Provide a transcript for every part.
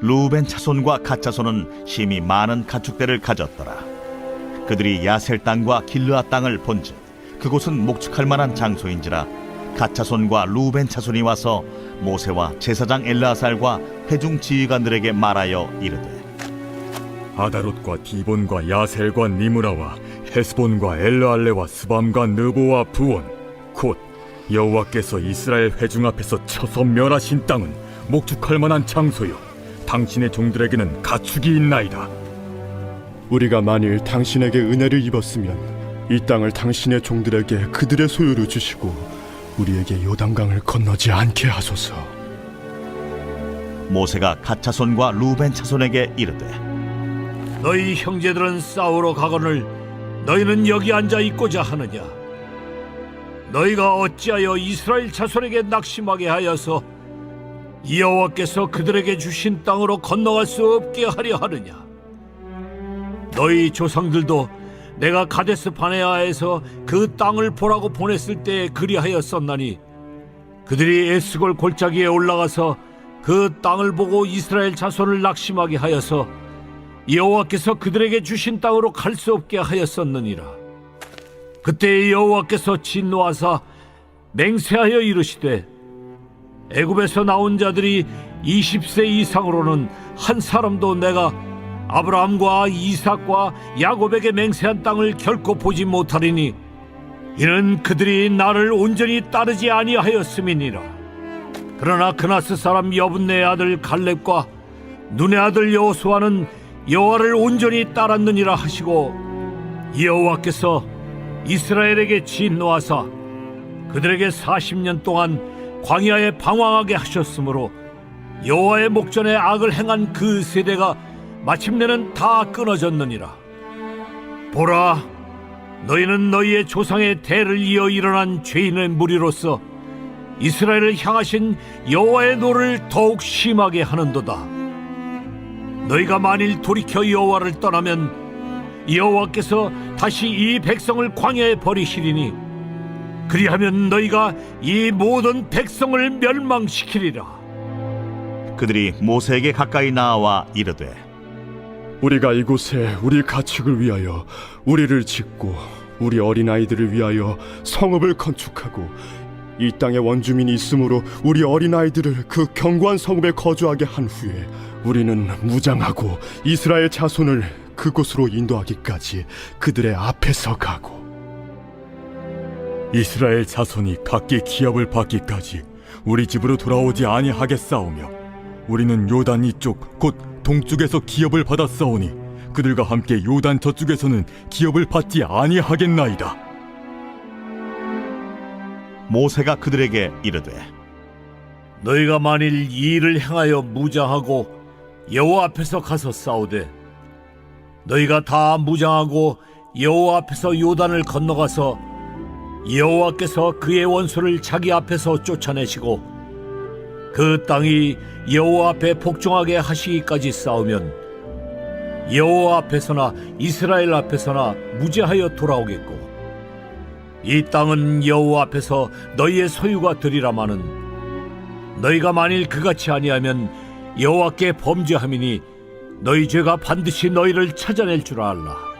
루벤 차손과 갓 차손은 심히 많은 가축대를 가졌더라. 그들이 야셀 땅과 길르앗 땅을 본즉 그곳은 목축할 만한 장소인지라 갓 차손과 루벤 차손이 와서 모세와 제사장 엘르아살과 회중 지휘관들에게 말하여 이르되 아다롯과 디본과 야셀과 니므라와 헤스본과 엘르알레와 스밤과 느보와 부온 곧 여호와께서 이스라엘 회중 앞에서 쳐서 멸하신 땅은 목축할 만한 장소요 당신의 종들에게는 가축이 있나이다. 우리가 만일 당신에게 은혜를 입었으면 이 땅을 당신의 종들에게 그들의 소유로 주시고 우리에게 요단강을 건너지 않게 하소서. 모세가 갓 차손과 루벤 차손에게 이르되 너희 형제들은 싸우러 가거늘 너희는 여기 앉아 있고자 하느냐? 너희가 어찌하여 이스라엘 자손에게 낙심하게 하여서 여호와께서 그들에게 주신 땅으로 건너갈 수 없게 하려 하느냐? 너희 조상들도 내가 가데스 바네아에서 그 땅을 보라고 보냈을 때 그리하였었나니 그들이 에스골 골짜기에 올라가서 그 땅을 보고 이스라엘 자손을 낙심하게 하여서 여호와께서 그들에게 주신 땅으로 갈 수 없게 하였었느니라. 그때 여호와께서 진노하사 맹세하여 이르시되 애굽에서 나온 자들이 20세 이상으로는 한 사람도 내가 아브라함과 이삭과 야곱에게 맹세한 땅을 결코 보지 못하리니 이는 그들이 나를 온전히 따르지 아니하였음이니라. 그러나 그나스 사람 여분네의 아들 갈렙과 눈의 아들 여호수아는 여호와를 온전히 따랐느니라 하시고 여호와께서 이스라엘에게 진노하사 그들에게 40년 동안 광야에 방황하게 하셨으므로 여호와의 목전에 악을 행한 그 세대가 마침내는 다 끊어졌느니라. 보라, 너희는 너희의 조상의 대를 이어 일어난 죄인의 무리로서 이스라엘을 향하신 여호와의 노를 더욱 심하게 하는도다. 너희가 만일 돌이켜 여호와를 떠나면 여호와께서 다시 이 백성을 광야에 버리시리니 그리하면 너희가 이 모든 백성을 멸망시키리라. 그들이 모세에게 가까이 나와 이르되 우리가 이곳에 우리 가축을 위하여 우리를 짓고 우리 어린아이들을 위하여 성읍을 건축하고 이 땅에 원주민이 있으므로 우리 어린아이들을 그 견고한 성읍에 거주하게 한 후에 우리는 무장하고 이스라엘 자손을 그곳으로 인도하기까지 그들의 앞에서 가고 이스라엘 자손이 각기 기업을 받기까지 우리 집으로 돌아오지 아니하겠사오며 우리는 요단 이쪽 곧 동쪽에서 기업을 받았사오니 그들과 함께 요단 저쪽에서는 기업을 받지 아니하겠나이다. 모세가 그들에게 이르되 너희가 만일 이 일을 행하여 무장하고 여호와 앞에서 가서 싸우되 너희가 다 무장하고 여호와 앞에서 요단을 건너가서 여호와께서 그의 원수를 자기 앞에서 쫓아내시고 그 땅이 여호와 앞에 복종하게 하시기까지 싸우면 여호와 앞에서나 이스라엘 앞에서나 무죄하여 돌아오겠고 이 땅은 여호와 앞에서 너희의 소유가 되리라마는 너희가 만일 그같이 아니하면 여호와께 범죄함이니 너희 죄가 반드시 너희를 찾아낼 줄 알라.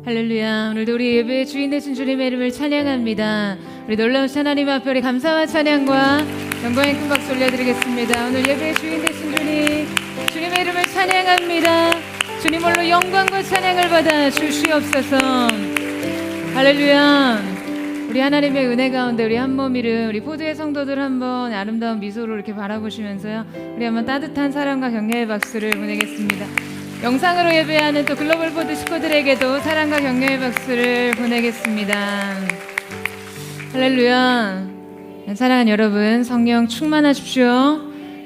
할렐루야. 오늘도 우리 예배의 주인 되신 주님의 이름을 찬양합니다. 우리 놀라우신 하나님 앞에 우리 감사와 찬양과 영광의 큰 박수 올려드리겠습니다. 오늘 예배의 주인 되신 주님, 주님의 이름을 찬양합니다. 주님 홀로 영광과 찬양을 받아 주시옵소서. 할렐루야. 우리 하나님의 은혜 가운데 우리 한 몸이를 우리 포도의 성도들 한번 아름다운 미소로 이렇게 바라보시면서요, 우리 한번 따뜻한 사랑과 격려의 박수를 보내겠습니다. 영상으로 예배하는 또 글로벌 포드 식구들에게도 사랑과 격려의 박수를 보내겠습니다. 할렐루야. 사랑하는 여러분, 성령 충만하십시오.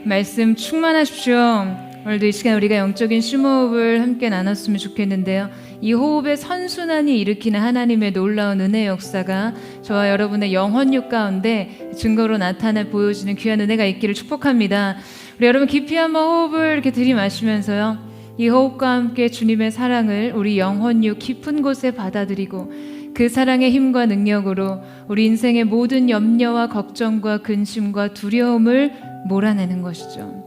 말씀 충만하십시오. 오늘도 이 시간 우리가 영적인 심호흡을 함께 나눴으면 좋겠는데요, 이 호흡의 선순환이 일으키는 하나님의 놀라운 은혜의 역사가 저와 여러분의 영혼육 가운데 증거로 나타나 보여지는 귀한 은혜가 있기를 축복합니다. 우리 여러분 깊이 한번 호흡을 이렇게 들이마시면서요, 이 호흡과 함께 주님의 사랑을 우리 영혼육 깊은 곳에 받아들이고 그 사랑의 힘과 능력으로 우리 인생의 모든 염려와 걱정과 근심과 두려움을 몰아내는 것이죠.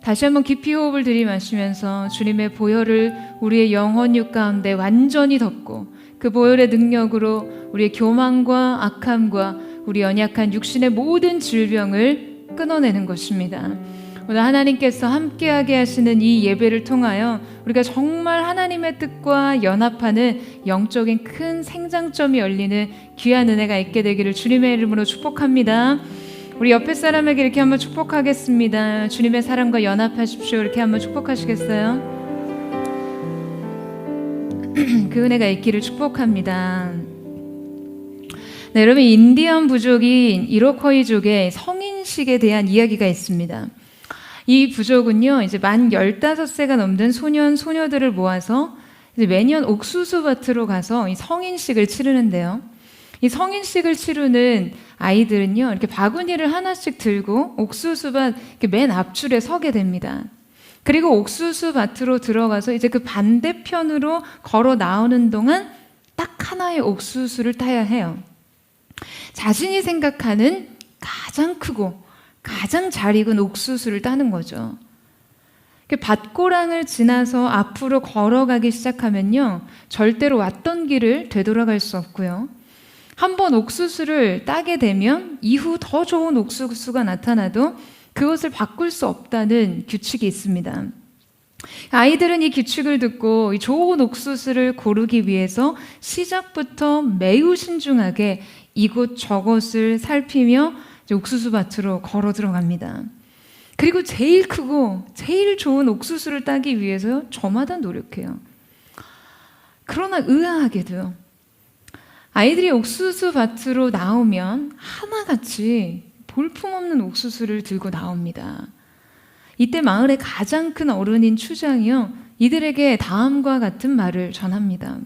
다시 한번 깊이 호흡을 들이마시면서 주님의 보혈을 우리의 영혼육 가운데 완전히 덮고 그 보혈의 능력으로 우리의 교만과 악함과 우리 연약한 육신의 모든 질병을 끊어내는 것입니다. 오늘 하나님께서 함께하게 하시는 이 예배를 통하여 우리가 정말 하나님의 뜻과 연합하는 영적인 큰 생장점이 열리는 귀한 은혜가 있게 되기를 주님의 이름으로 축복합니다. 우리 옆에 사람에게 이렇게 한번 축복하겠습니다. 주님의 사랑과 연합하십시오. 이렇게 한번 축복하시겠어요? 그 은혜가 있기를 축복합니다. 네, 여러분, 인디언 부족인 이로쿼이족의 성인식에 대한 이야기가 있습니다. 이 부족은요, 이제 만 15세가 넘는 소년, 소녀들을 모아서 이제 매년 옥수수 밭으로 가서 이 성인식을 치르는데요. 이 성인식을 치르는 아이들은요, 이렇게 바구니를 하나씩 들고 옥수수밭 맨 앞줄에 서게 됩니다. 그리고 옥수수밭으로 들어가서 이제 그 반대편으로 걸어 나오는 동안 딱 하나의 옥수수를 따야 해요. 자신이 생각하는 가장 크고 가장 잘 익은 옥수수를 따는 거죠. 밭고랑을 지나서 앞으로 걸어가기 시작하면요, 절대로 왔던 길을 되돌아갈 수 없고요. 한번 옥수수를 따게 되면 이후 더 좋은 옥수수가 나타나도 그것을 바꿀 수 없다는 규칙이 있습니다. 아이들은 이 규칙을 듣고 이 좋은 옥수수를 고르기 위해서 시작부터 매우 신중하게 이곳저곳을 살피며 옥수수 밭으로 걸어 들어갑니다. 그리고 제일 크고 제일 좋은 옥수수를 따기 위해서 저마다 노력해요. 그러나 의아하게도요, 아이들이 옥수수 밭으로 나오면 하나같이 볼품없는 옥수수를 들고 나옵니다. 이때 마을의 가장 큰 어른인 추장이요, 이들에게 다음과 같은 말을 전합니다.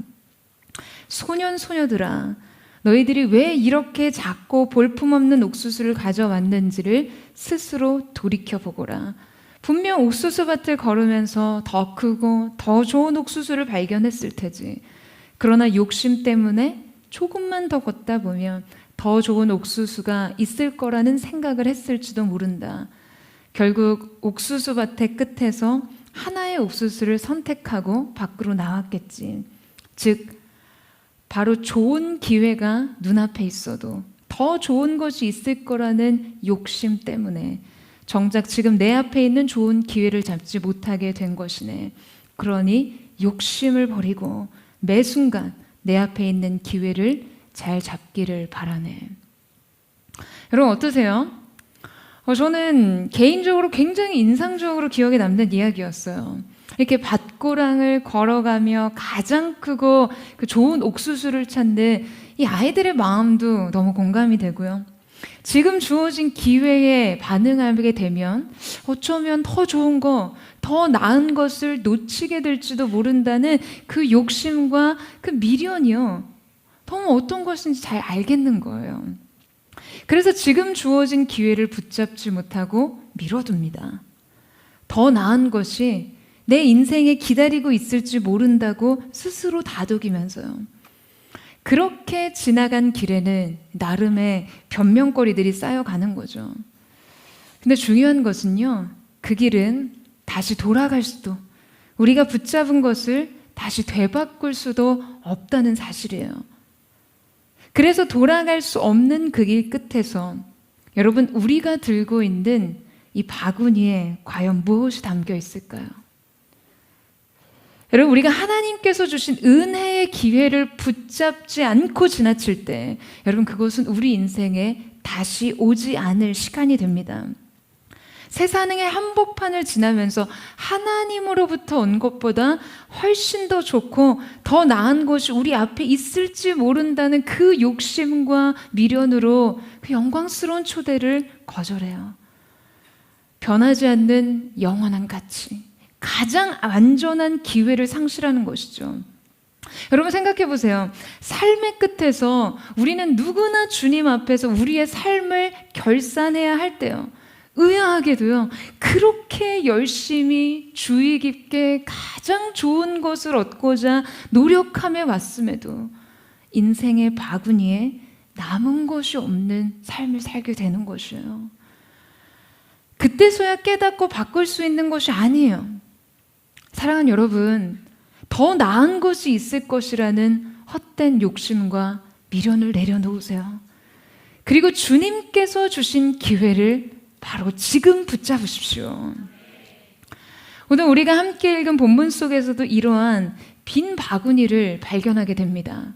소년, 소녀들아, 너희들이 왜 이렇게 작고 볼품없는 옥수수를 가져왔는지를 스스로 돌이켜보거라. 분명 옥수수밭을 걸으면서 더 크고 더 좋은 옥수수를 발견했을 테지. 그러나 욕심 때문에 조금만 더 걷다 보면 더 좋은 옥수수가 있을 거라는 생각을 했을지도 모른다. 결국 옥수수밭의 끝에서 하나의 옥수수를 선택하고 밖으로 나왔겠지. 즉, 바로 좋은 기회가 눈앞에 있어도 더 좋은 것이 있을 거라는 욕심 때문에 정작 지금 내 앞에 있는 좋은 기회를 잡지 못하게 된 것이네. 그러니 욕심을 버리고 매 순간 내 앞에 있는 기회를 잘 잡기를 바라네. 여러분 어떠세요? 저는 개인적으로 굉장히 인상적으로 기억에 남는 이야기였어요. 이렇게 밭고랑을 걸어가며 가장 크고 그 좋은 옥수수를 찾는 이 아이들의 마음도 너무 공감이 되고요. 지금 주어진 기회에 반응하게 되면 어쩌면 더 좋은 거, 더 나은 것을 놓치게 될지도 모른다는 그 욕심과 그 미련이요, 너무 어떤 것인지 잘 알겠는 거예요. 그래서 지금 주어진 기회를 붙잡지 못하고 미뤄둡니다. 더 나은 것이 내 인생에 기다리고 있을지 모른다고 스스로 다독이면서요. 그렇게 지나간 길에는 나름의 변명거리들이 쌓여가는 거죠. 근데 중요한 것은요, 그 길은 다시 돌아갈 수도, 우리가 붙잡은 것을 다시 되바꿀 수도 없다는 사실이에요. 그래서 돌아갈 수 없는 그 길 끝에서 여러분, 우리가 들고 있는 이 바구니에 과연 무엇이 담겨 있을까요? 여러분, 우리가 하나님께서 주신 은혜의 기회를 붙잡지 않고 지나칠 때, 여러분, 그것은 우리 인생에 다시 오지 않을 시간이 됩니다. 세상의 한복판을 지나면서 하나님으로부터 온 것보다 훨씬 더 좋고 더 나은 것이 우리 앞에 있을지 모른다는 그 욕심과 미련으로 그 영광스러운 초대를 거절해요. 변하지 않는 영원한 가치, 가장 안전한 기회를 상실하는 것이죠. 여러분 생각해 보세요. 삶의 끝에서 우리는 누구나 주님 앞에서 우리의 삶을 결산해야 할 때요, 의아하게도요, 그렇게 열심히 주의 깊게 가장 좋은 것을 얻고자 노력하며 왔음에도 인생의 바구니에 남은 것이 없는 삶을 살게 되는 것이에요. 그때서야 깨닫고 바꿀 수 있는 것이 아니에요. 사랑하는 여러분, 더 나은 것이 있을 것이라는 헛된 욕심과 미련을 내려놓으세요. 그리고 주님께서 주신 기회를 바로 지금 붙잡으십시오. 오늘 우리가 함께 읽은 본문 속에서도 이러한 빈 바구니를 발견하게 됩니다.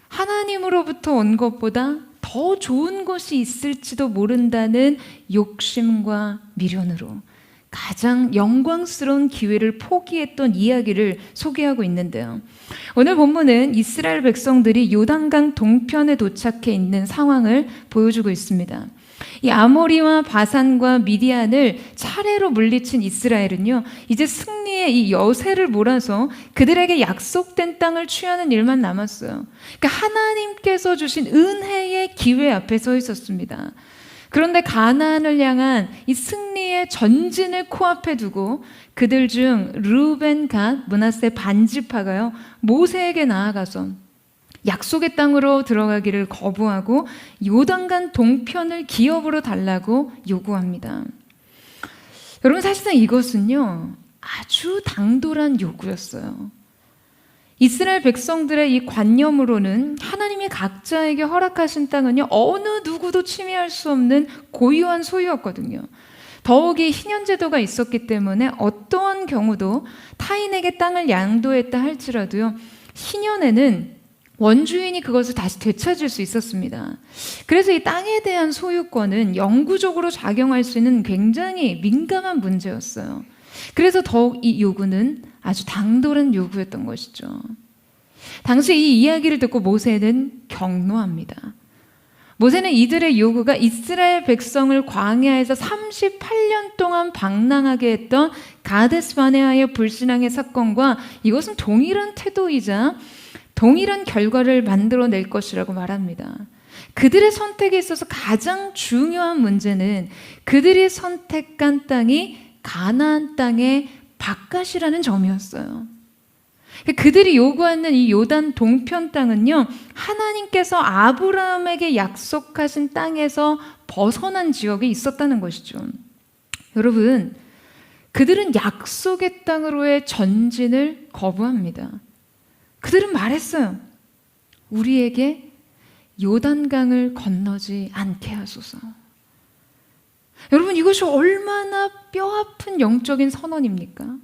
하나님으로부터 온 것보다 더 좋은 것이 있을지도 모른다는 욕심과 미련으로 가장 영광스러운 기회를 포기했던 이야기를 소개하고 있는데요. 오늘 본문은 이스라엘 백성들이 요단강 동편에 도착해 있는 상황을 보여주고 있습니다. 이 아모리와 바산과 미디안을 차례로 물리친 이스라엘은요, 이제 승리의 이 여세를 몰아서 그들에게 약속된 땅을 취하는 일만 남았어요. 그러니까 하나님께서 주신 은혜의 기회 앞에 서 있었습니다. 그런데 가나안을 향한 이 승리의 전진을 코앞에 두고 그들 중 르우벤, 갓, 므낫세 반지파가요, 모세에게 나아가서 약속의 땅으로 들어가기를 거부하고 요단강 동편을 기업으로 달라고 요구합니다. 여러분, 사실상 이것은요, 아주 당돌한 요구였어요. 이스라엘 백성들의 이 관념으로는 하나님이 각자에게 허락하신 땅은요, 어느 누구도 침해할 수 없는 고유한 소유였거든요. 더욱이 희년제도가 있었기 때문에 어떠한 경우도 타인에게 땅을 양도했다 할지라도요, 희년에는 원주인이 그것을 다시 되찾을 수 있었습니다. 그래서 이 땅에 대한 소유권은 영구적으로 작용할 수 있는 굉장히 민감한 문제였어요. 그래서 더욱 이 요구는 아주 당돌한 요구였던 것이죠. 당시 이 이야기를 듣고 모세는 경노합니다. 모세는 이들의 요구가 이스라엘 백성을 광야에서 38년 동안 방랑하게 했던 가데스 바네아의 불신앙의 사건과 이것은 동일한 태도이자 동일한 결과를 만들어낼 것이라고 말합니다. 그들의 선택에 있어서 가장 중요한 문제는 그들이 선택한 땅이 가나안 땅의 바깥이라는 점이었어요. 그들이 요구하는 이 요단 동편 땅은요, 하나님께서 아브라함에게 약속하신 땅에서 벗어난 지역에 있었다는 것이죠. 여러분, 그들은 약속의 땅으로의 전진을 거부합니다. 그들은 말했어요. 우리에게 요단강을 건너지 않게 하소서. 여러분, 이것이 얼마나 뼈아픈 영적인 선언입니까?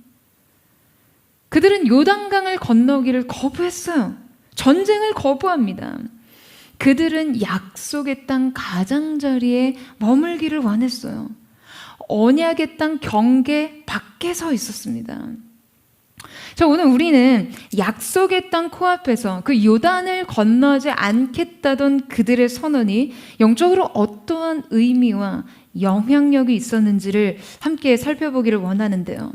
그들은 요단강을 건너기를 거부했어요. 전쟁을 거부합니다. 그들은 약속의 땅 가장자리에 머물기를 원했어요. 언약의 땅 경계 밖에 서 있었습니다. 자, 오늘 우리는 약속의 땅 코앞에서 그 요단을 건너지 않겠다던 그들의 선언이 영적으로 어떠한 의미와 영향력이 있었는지를 함께 살펴보기를 원하는데요.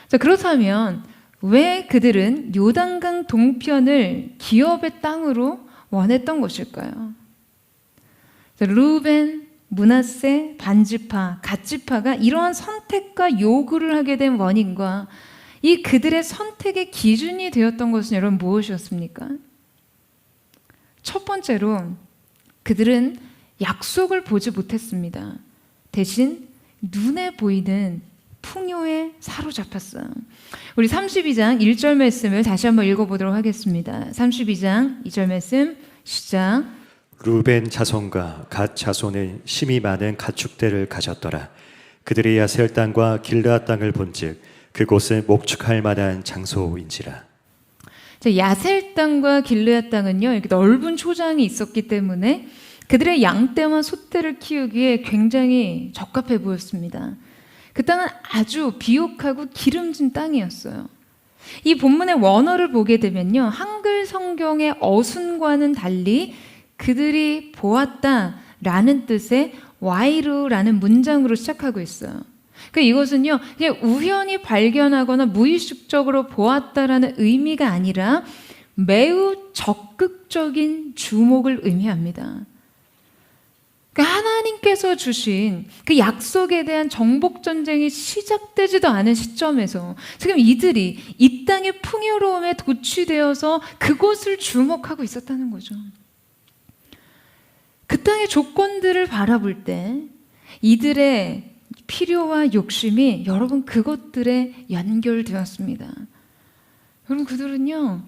자, 그렇다면 왜 그들은 요단강 동편을 기업의 땅으로 원했던 것일까요? 자, 르우벤, 므낫세, 반지파, 갓지파가 이러한 선택과 요구를 하게 된 원인과 이 그들의 선택의 기준이 되었던 것은 여러분 무엇이었습니까? 첫 번째로 그들은 약속을 보지 못했습니다. 대신 눈에 보이는 풍요에 사로잡혔어요. 우리 32장 1절 말씀을 다시 한번 읽어보도록 하겠습니다. 32장 2절 말씀 시작. 루벤 자손과 갓 자손은 심이 많은 가축대를 가졌더라. 그들의 야셀 땅과 길르앗 땅을 본즉 그곳은 목축할 만한 장소인지라. 야셀 땅과 길르앗 땅은요, 이렇게 넓은 초장이 있었기 때문에 그들의 양떼와 소떼를 키우기에 굉장히 적합해 보였습니다. 그 땅은 아주 비옥하고 기름진 땅이었어요. 이 본문의 원어를 보게 되면요, 한글 성경의 어순과는 달리 그들이 보았다라는 뜻의 와이루라는 문장으로 시작하고 있어요. 이것은요, 그냥 우연히 발견하거나 무의식적으로 보았다라는 의미가 아니라 매우 적극적인 주목을 의미합니다. 하나님께서 주신 그 약속에 대한 정복 전쟁이 시작되지도 않은 시점에서 지금 이들이 이 땅의 풍요로움에 도취되어서 그곳을 주목하고 있었다는 거죠. 그 땅의 조건들을 바라볼 때 이들의 필요와 욕심이 여러분 그것들에 연결되었습니다. 여러분 그들은요,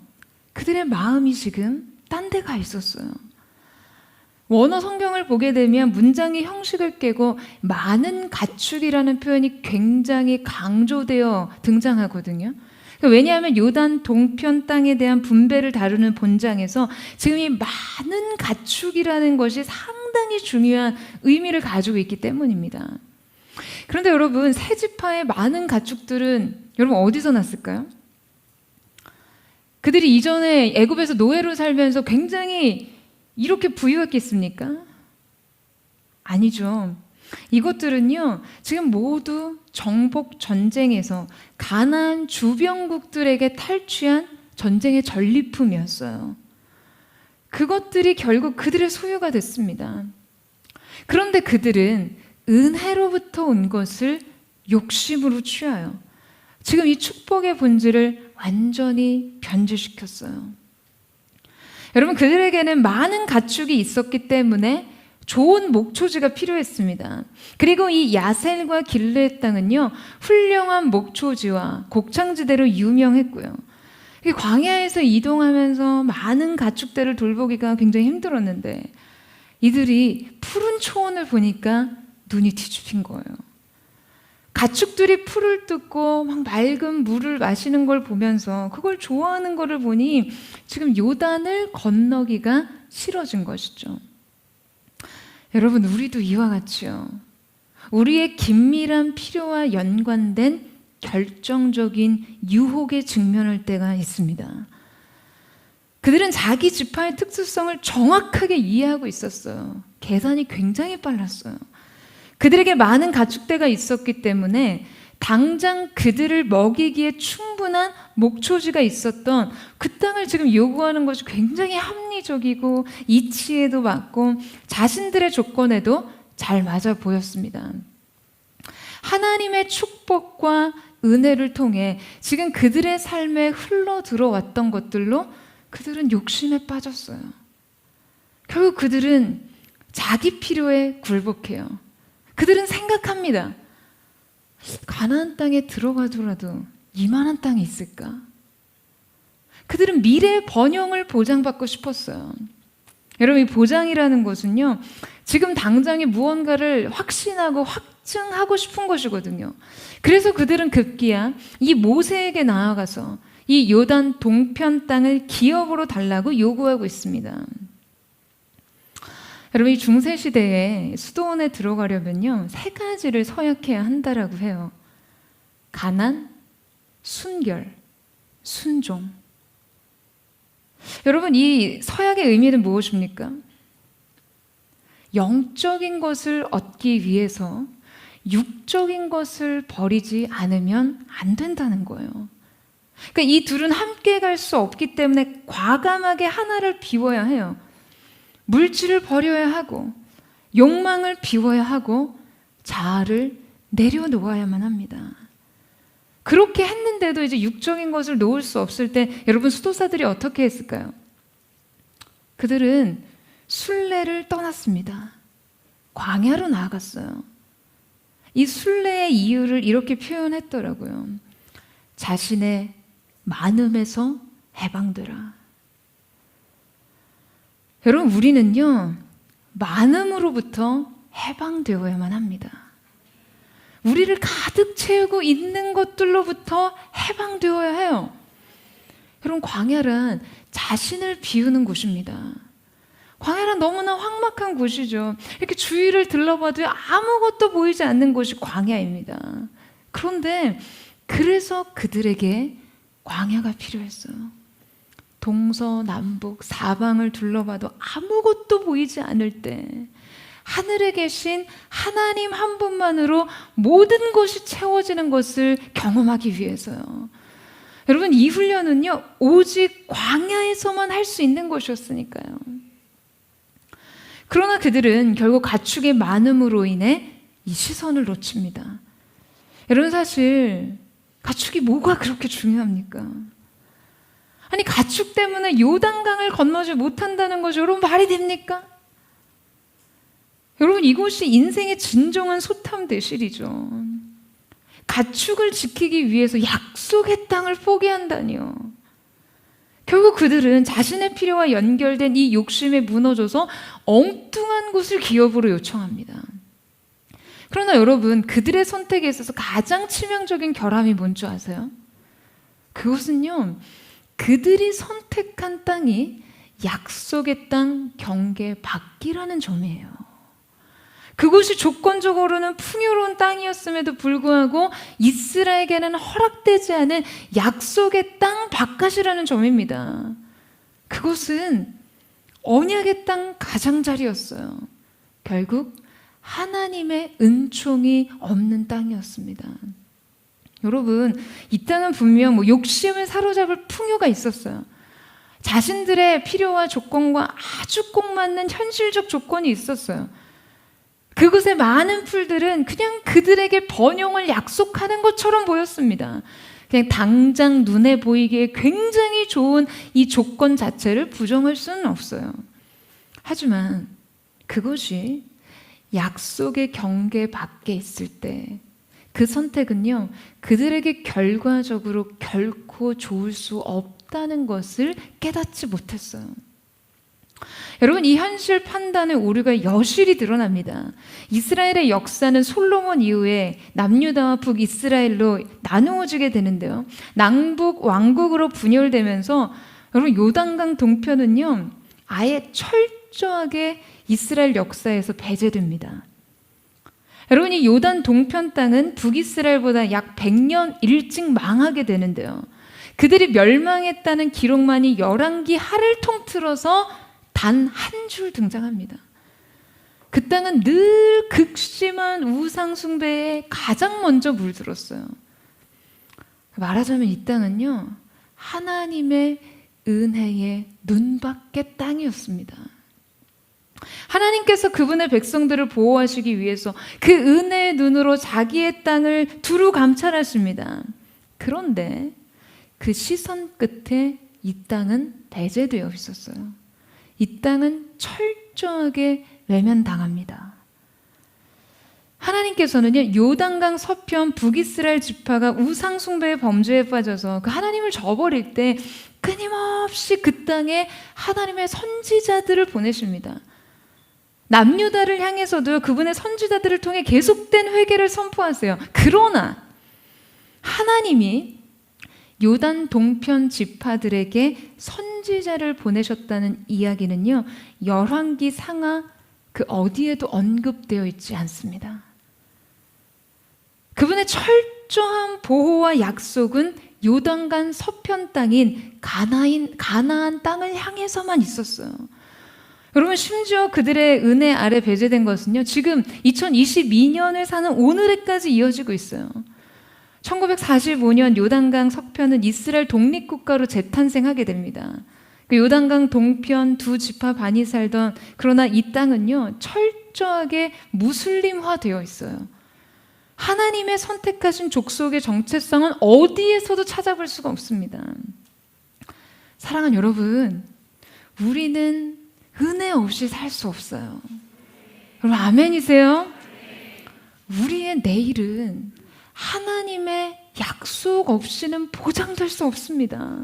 그들의 마음이 지금 딴 데 가 있었어요. 원어 성경을 보게 되면 문장의 형식을 깨고 많은 가축이라는 표현이 굉장히 강조되어 등장하거든요. 왜냐하면 요단 동편 땅에 대한 분배를 다루는 본장에서 지금 이 많은 가축이라는 것이 상당히 중요한 의미를 가지고 있기 때문입니다. 그런데 여러분, 세 지파의 많은 가축들은 여러분 어디서 났을까요? 그들이 이전에 애굽에서 노예로 살면서 굉장히 이렇게 부유했겠습니까? 아니죠. 이것들은요, 지금 모두 정복 전쟁에서 가나안 주변국들에게 탈취한 전쟁의 전리품이었어요. 그것들이 결국 그들의 소유가 됐습니다. 그런데 그들은 은혜로부터 온 것을 욕심으로 취하여 지금 이 축복의 본질을 완전히 변질시켰어요. 여러분, 그들에게는 많은 가축이 있었기 때문에 좋은 목초지가 필요했습니다. 그리고 이 야셀과 길르의 땅은요, 훌륭한 목초지와 곡창지대로 유명했고요. 광야에서 이동하면서 많은 가축들을 돌보기가 굉장히 힘들었는데 이들이 푸른 초원을 보니까 눈이 뒤집힌 거예요. 가축들이 풀을 뜯고 막 맑은 물을 마시는 걸 보면서 그걸 좋아하는 거를 보니 지금 요단을 건너기가 싫어진 것이죠. 여러분, 우리도 이와 같이요, 우리의 긴밀한 필요와 연관된 결정적인 유혹에 직면할 때가 있습니다. 그들은 자기 지파의 특수성을 정확하게 이해하고 있었어요. 계산이 굉장히 빨랐어요. 그들에게 많은 가축대가 있었기 때문에 당장 그들을 먹이기에 충분한 목초지가 있었던 그 땅을 지금 요구하는 것이 굉장히 합리적이고 이치에도 맞고 자신들의 조건에도 잘 맞아 보였습니다. 하나님의 축복과 은혜를 통해 지금 그들의 삶에 흘러 들어왔던 것들로 그들은 욕심에 빠졌어요. 결국 그들은 자기 필요에 굴복해요. 그들은 생각합니다. 가나안 땅에 들어가더라도 이만한 땅이 있을까? 그들은 미래의 번영을 보장받고 싶었어요. 여러분, 이 보장이라는 것은요, 지금 당장에 무언가를 확신하고 확증하고 싶은 것이거든요. 그래서 그들은 급기야 이 모세에게 나아가서 이 요단 동편 땅을 기업으로 달라고 요구하고 있습니다. 여러분, 이 중세시대에 수도원에 들어가려면요, 세 가지를 서약해야 한다라고 해요. 가난, 순결, 순종. 여러분, 이 서약의 의미는 무엇입니까? 영적인 것을 얻기 위해서 육적인 것을 버리지 않으면 안 된다는 거예요. 그러니까 이 둘은 함께 갈 수 없기 때문에 과감하게 하나를 비워야 해요. 물질을 버려야 하고 욕망을 비워야 하고 자아를 내려놓아야만 합니다. 그렇게 했는데도 이제 육적인 것을 놓을 수 없을 때 여러분, 수도사들이 어떻게 했을까요? 그들은 순례를 떠났습니다. 광야로 나아갔어요. 이 순례의 이유를 이렇게 표현했더라고요. 자신의 많음에서 해방되라. 여러분, 우리는요, 많음으로부터 해방되어야만 합니다. 우리를 가득 채우고 있는 것들로부터 해방되어야 해요. 여러분, 광야란 자신을 비우는 곳입니다. 광야란 너무나 황막한 곳이죠. 이렇게 주위를 둘러봐도 아무것도 보이지 않는 곳이 광야입니다. 그런데 그래서 그들에게 광야가 필요했어요. 동서남북 사방을 둘러봐도 아무것도 보이지 않을 때 하늘에 계신 하나님 한 분만으로 모든 것이 채워지는 것을 경험하기 위해서요. 여러분, 이 훈련은요, 오직 광야에서만 할 수 있는 것이었으니까요. 그러나 그들은 결국 가축의 많음으로 인해 이 시선을 놓칩니다. 여러분, 사실 가축이 뭐가 그렇게 중요합니까? 아니, 가축 때문에 요단강을 건너지 못한다는 것이 여러분 말이 됩니까? 여러분, 이곳이 인생의 진정한 소탐대실이죠. 가축을 지키기 위해서 약속의 땅을 포기한다니요. 결국 그들은 자신의 필요와 연결된 이 욕심에 무너져서 엉뚱한 곳을 기업으로 요청합니다. 그러나 여러분, 그들의 선택에 있어서 가장 치명적인 결함이 뭔지 아세요? 그것은요, 그들이 선택한 땅이 약속의 땅 경계 밖이라는 점이에요. 그곳이 조건적으로는 풍요로운 땅이었음에도 불구하고 이스라엘에게는 허락되지 않은 약속의 땅 바깥이라는 점입니다. 그곳은 언약의 땅 가장자리였어요. 결국 하나님의 은총이 없는 땅이었습니다. 여러분, 이 땅은 분명 욕심을 사로잡을 풍요가 있었어요. 자신들의 필요와 조건과 아주 꼭 맞는 현실적 조건이 있었어요. 그곳의 많은 풀들은 그냥 그들에게 번영을 약속하는 것처럼 보였습니다. 그냥 당장 눈에 보이기에 굉장히 좋은 이 조건 자체를 부정할 수는 없어요. 하지만 그것이 약속의 경계 밖에 있을 때 그 선택은요, 그들에게 결과적으로 결코 좋을 수 없다는 것을 깨닫지 못했어요. 여러분, 이 현실 판단의 오류가 여실히 드러납니다. 이스라엘의 역사는 솔로몬 이후에 남유다와 북이스라엘로 나누어지게 되는데요. 남북 왕국으로 분열되면서 여러분, 요단강 동편은요, 아예 철저하게 이스라엘 역사에서 배제됩니다. 여러분, 이 요단 동편 땅은 북이스라엘보다 약 100년 일찍 망하게 되는데요. 그들이 멸망했다는 기록만이 열왕기 하를 통틀어서 단 한 줄 등장합니다. 그 땅은 늘 극심한 우상 숭배에 가장 먼저 물들었어요. 말하자면 이 땅은요, 하나님의 은혜의 눈밖의 땅이었습니다. 하나님께서 그분의 백성들을 보호하시기 위해서 그 은혜의 눈으로 자기의 땅을 두루 감찰하십니다. 그런데 그 시선 끝에 이 땅은 배제되어 있었어요. 이 땅은 철저하게 외면당합니다. 하나님께서는요, 요단강 서편 북이스라엘 지파가 우상 숭배의 범죄에 빠져서 그 하나님을 저버릴 때 끊임없이 그 땅에 하나님의 선지자들을 보내십니다. 남유다를 향해서도 그분의 선지자들을 통해 계속된 회개를 선포하세요. 그러나 하나님이 요단 동편 지파들에게 선지자를 보내셨다는 이야기는요, 열왕기 상하 그 어디에도 언급되어 있지 않습니다. 그분의 철저한 보호와 약속은 요단강 서편 땅인 가나안 땅을 향해서만 있었어요. 여러분, 심지어 그들의 은혜 아래 배제된 것은요, 지금 2022년을 사는 오늘에까지 이어지고 있어요. 1945년 요단강 서편은 이스라엘 독립국가로 재탄생하게 됩니다. 그 요단강 동편 두 지파 반이 살던, 그러나 이 땅은요, 철저하게 무슬림화되어 있어요. 하나님의 선택하신 족속의 정체성은 어디에서도 찾아볼 수가 없습니다. 사랑하는 여러분, 우리는 은혜 없이 살 수 없어요. 여러분, 아멘이세요? 우리의 내일은 하나님의 약속 없이는 보장될 수 없습니다.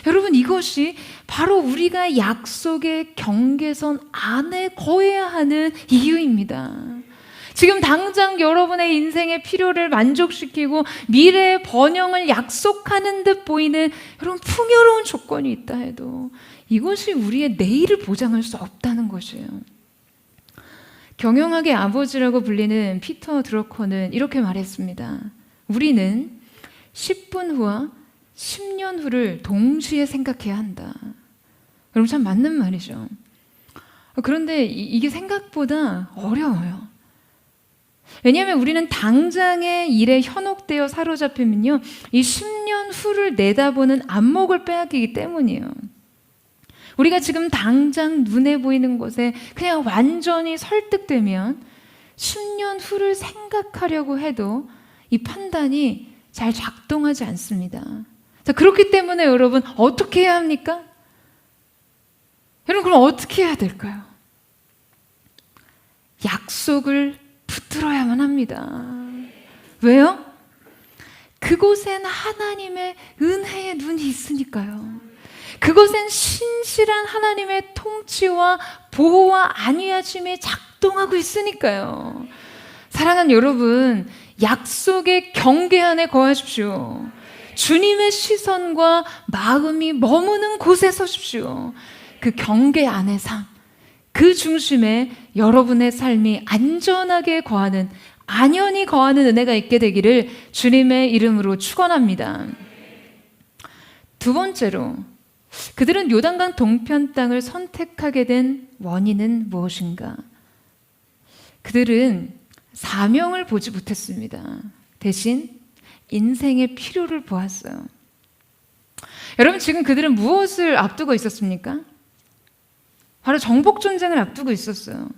여러분, 이것이 바로 우리가 약속의 경계선 안에 거해야 하는 이유입니다. 지금 당장 여러분의 인생의 필요를 만족시키고 미래의 번영을 약속하는 듯 보이는 여러분 풍요로운 조건이 있다 해도 이것이 우리의 내일을 보장할 수 없다는 것이에요. 경영학의 아버지라고 불리는 피터 드러커는 이렇게 말했습니다. 우리는 10분 후와 10년 후를 동시에 생각해야 한다. 여러분, 참 맞는 말이죠. 그런데 이게 생각보다 어려워요. 왜냐하면 우리는 당장의 일에 현혹되어 사로잡히면요, 이 10년 후를 내다보는 안목을 빼앗기기 때문이에요. 우리가 지금 당장 눈에 보이는 것에 그냥 완전히 설득되면 10년 후를 생각하려고 해도 이 판단이 잘 작동하지 않습니다. 자, 그렇기 때문에 여러분, 어떻게 해야 합니까? 여러분, 그럼 어떻게 해야 될까요? 약속을 붙들어야만 합니다. 왜요? 그곳엔 하나님의 은혜의 눈이 있으니까요. 그곳엔 신실한 하나님의 통치와 보호와 안위하심이 작동하고 있으니까요. 사랑하는 여러분, 약속의 경계 안에 거하십시오. 주님의 시선과 마음이 머무는 곳에 서십시오. 그 경계 안의 삶, 그 중심에 여러분의 삶이 안전하게 거하는, 안연히 거하는 은혜가 있게 되기를 주님의 이름으로 축원합니다. 두 번째로, 그들은 요단강 동편 땅을 선택하게 된 원인은 무엇인가? 그들은 사명을 보지 못했습니다. 대신 인생의 필요를 보았어요. 여러분, 지금 그들은 무엇을 앞두고 있었습니까? 바로 정복 전쟁을 앞두고 있었어요.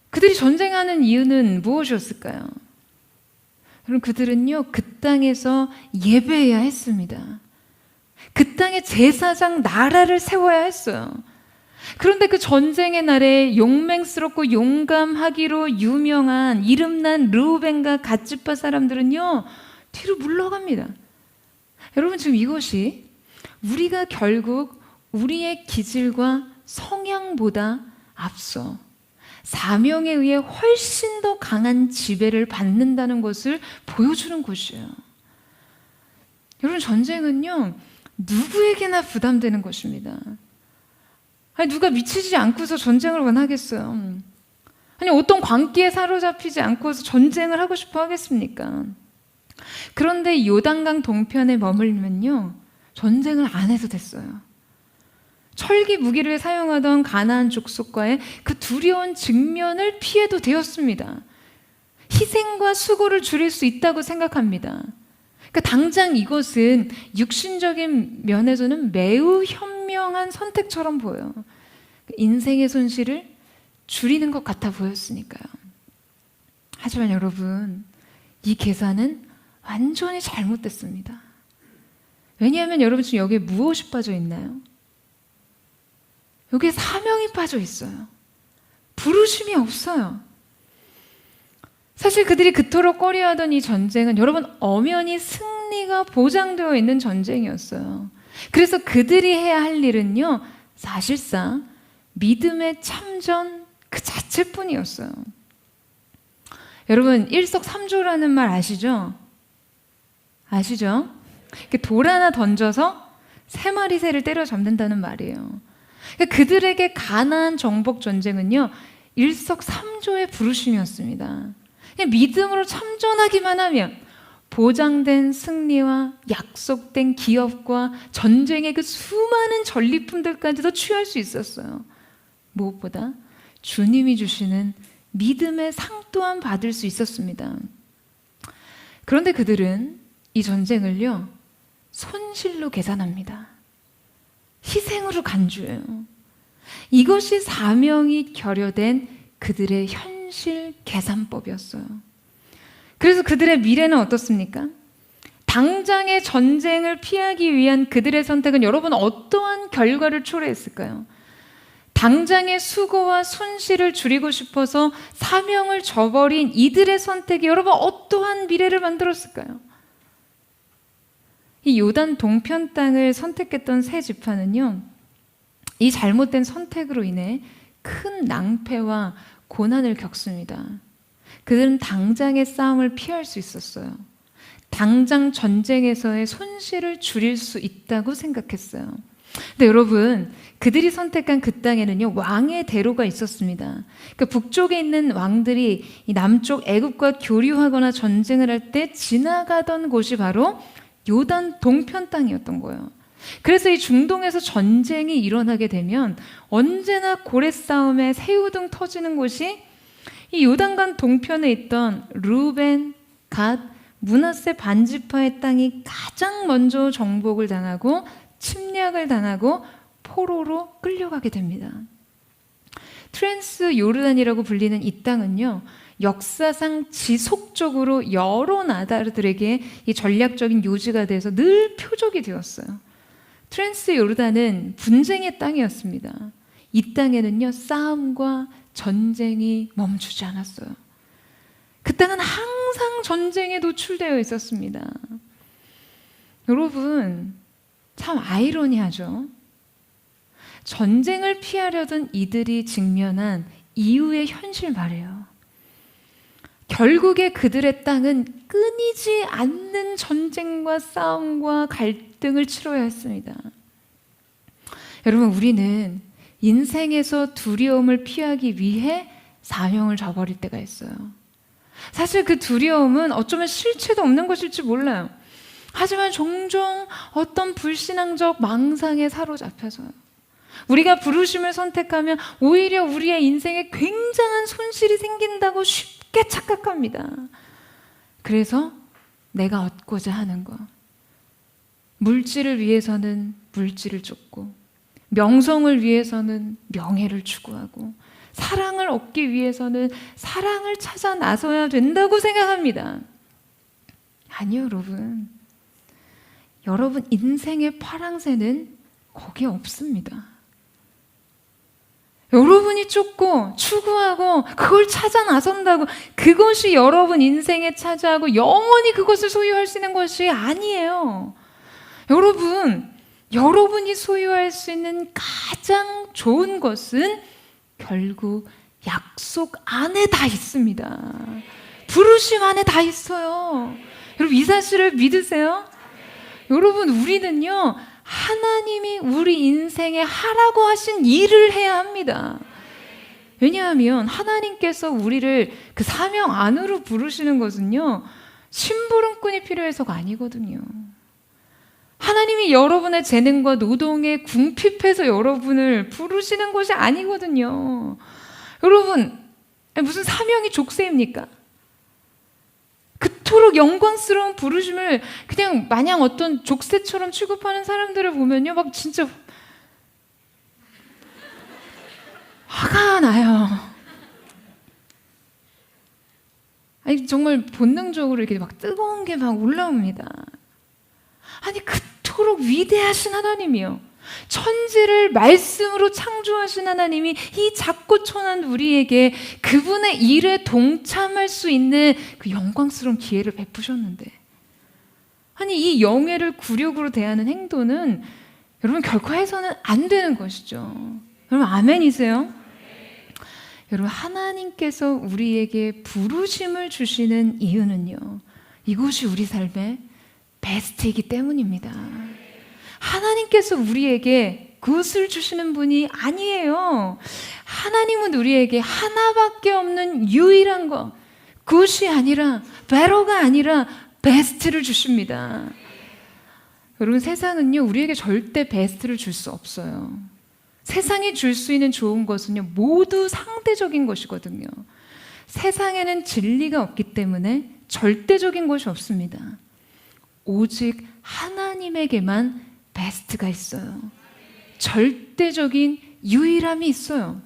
그들이 전쟁하는 이유는 무엇이었을까요? 여러분, 그들은요, 그 땅에서 예배해야 했습니다. 그 땅에 제사장 나라를 세워야 했어요. 그런데 그 전쟁의 날에 용맹스럽고 용감하기로 유명한 이름난 르우벤과 갓지파 사람들은요, 뒤로 물러갑니다. 여러분, 지금 이것이 우리가 결국 우리의 기질과 성향보다 앞서 사명에 의해 훨씬 더 강한 지배를 받는다는 것을 보여주는 것이에요. 여러분, 전쟁은요, 누구에게나 부담되는 것입니다. 아니, 누가 미치지 않고서 전쟁을 원하겠어요? 아니, 어떤 광기에 사로잡히지 않고서 전쟁을 하고 싶어 하겠습니까? 그런데 요단강 동편에 머물면요, 전쟁을 안 해도 됐어요. 철기 무기를 사용하던 가나안 족속과의 그 두려운 직면을 피해도 되었습니다. 희생과 수고를 줄일 수 있다고 생각합니다. 그러니까 당장 이것은 육신적인 면에서는 매우 현명한 선택처럼 보여요. 인생의 손실을 줄이는 것 같아 보였으니까요. 하지만 여러분, 이 계산은 완전히 잘못됐습니다. 왜냐하면 여러분, 지금 여기에 무엇이 빠져 있나요? 여기에 사명이 빠져 있어요. 부르심이 없어요. 사실 그들이 그토록 꺼려하던 이 전쟁은 여러분, 엄연히 승리가 보장되어 있는 전쟁이었어요. 그래서 그들이 해야 할 일은요, 사실상 믿음의 참전 그 자체뿐이었어요. 여러분, 일석삼조라는 말 아시죠? 아시죠? 돌 하나 던져서 3마리 새를 때려잡는다는 말이에요. 그러니까 그들에게 가나안 정복 전쟁은요, 일석삼조의 부르심이었습니다. 그냥 믿음으로 참전하기만 하면 보장된 승리와 약속된 기업과 전쟁의 그 수많은 전리품들까지도 취할 수 있었어요. 무엇보다 주님이 주시는 믿음의 상 또한 받을 수 있었습니다. 그런데 그들은 이 전쟁을요, 손실로 계산합니다. 희생으로 간주해요. 이것이 사명이 결여된 그들의 현실 계산법이었어요. 그래서 그들의 미래는 어떻습니까? 당장의 전쟁을 피하기 위한 그들의 선택은 여러분, 어떠한 결과를 초래했을까요? 당장의 수고와 손실을 줄이고 싶어서 사명을 저버린 이들의 선택이 여러분, 어떠한 미래를 만들었을까요? 이 요단 동편 땅을 선택했던 세 지파는요, 이 잘못된 선택으로 인해 큰 낭패와 고난을 겪습니다. 그들은 당장의 싸움을 피할 수 있었어요. 당장 전쟁에서의 손실을 줄일 수 있다고 생각했어요. 근데 여러분, 그들이 선택한 그 땅에는요, 왕의 대로가 있었습니다. 그러니까 북쪽에 있는 왕들이 이 남쪽 애굽과 교류하거나 전쟁을 할 때 지나가던 곳이 바로 요단 동편 땅이었던 거예요. 그래서 이 중동에서 전쟁이 일어나게 되면 언제나 고래 싸움에 새우등 터지는 곳이 이 요단강 동편에 있던 루벤, 갓, 므낫세 반지파의 땅이 가장 먼저 정복을 당하고 침략을 당하고 포로로 끌려가게 됩니다. 트랜스 요르단이라고 불리는 이 땅은요, 역사상 지속적으로 여러 나라들에게 이 전략적인 요지가 돼서 늘 표적이 되었어요. 트랜스 요르단은 분쟁의 땅이었습니다. 이 땅에는요, 싸움과 전쟁이 멈추지 않았어요. 그 땅은 항상 전쟁에 노출되어 있었습니다. 여러분, 참 아이러니하죠? 전쟁을 피하려던 이들이 직면한 이후의 현실 말이에요. 결국에 그들의 땅은 끊이지 않는 전쟁과 싸움과 갈등을 치러야 했습니다. 여러분, 우리는 인생에서 두려움을 피하기 위해 사명을 저버릴 때가 있어요. 사실 그 두려움은 어쩌면 실체도 없는 것일지 몰라요. 하지만 종종 어떤 불신앙적 망상에 사로잡혀서요. 우리가 부르심을 선택하면 오히려 우리의 인생에 굉장한 손실이 생긴다고 쉽게 착각합니다. 그래서 내가 얻고자 하는 것, 물질을 위해서는 물질을 쫓고, 명성을 위해서는 명예를 추구하고, 사랑을 얻기 위해서는 사랑을 찾아 나서야 된다고 생각합니다. 아니요, 여러분. 여러분 인생의 파랑새는 거기에 없습니다. 여러분이 쫓고 추구하고 그걸 찾아 나선다고 그것이 여러분 인생에 차지하고 영원히 그것을 소유할 수 있는 것이 아니에요. 여러분이 소유할 수 있는 가장 좋은 것은 결국 약속 안에 다 있습니다. 부르심 안에 다 있어요. 여러분 이 사실을 믿으세요? 여러분, 우리는요, 하나님이 우리 인생에 하라고 하신 일을 해야 합니다. 왜냐하면 하나님께서 우리를 그 사명 안으로 부르시는 것은요, 심부름꾼이 필요해서가 아니거든요. 하나님이 여러분의 재능과 노동에 궁핍해서 여러분을 부르시는 것이 아니거든요. 여러분, 무슨 사명이 족쇄입니까? 그토록 영광스러운 부르심을 그냥 마냥 어떤 족쇄처럼 취급하는 사람들을 보면요, 막 진짜 화가 나요. 아니, 정말 본능적으로 이렇게 막 뜨거운 게 막 올라옵니다. 아니, 그토록 위대하신 하나님이요, 천지를 말씀으로 창조하신 하나님이 이 작고 천한 우리에게 그분의 일에 동참할 수 있는 그 영광스러운 기회를 베푸셨는데, 아니 이 영예를 굴욕으로 대하는 행동은 여러분 결코 해서는 안 되는 것이죠. 여러분 아멘이세요? 여러분, 하나님께서 우리에게 부르심을 주시는 이유는요, 이것이 우리 삶의 베스트이기 때문입니다. 하나님께서 우리에게 그것을 주시는 분이 아니에요. 하나님은 우리에게 하나밖에 없는 유일한 것, 그것이 아니라, 베러가 아니라 베스트를 주십니다. 여러분, 세상은요, 우리에게 절대 베스트를 줄 수 없어요. 세상이 줄 수 있는 좋은 것은요, 모두 상대적인 것이거든요. 세상에는 진리가 없기 때문에 절대적인 것이 없습니다. 오직 하나님에게만 베스트가 있어요. 절대적인 유일함이 있어요.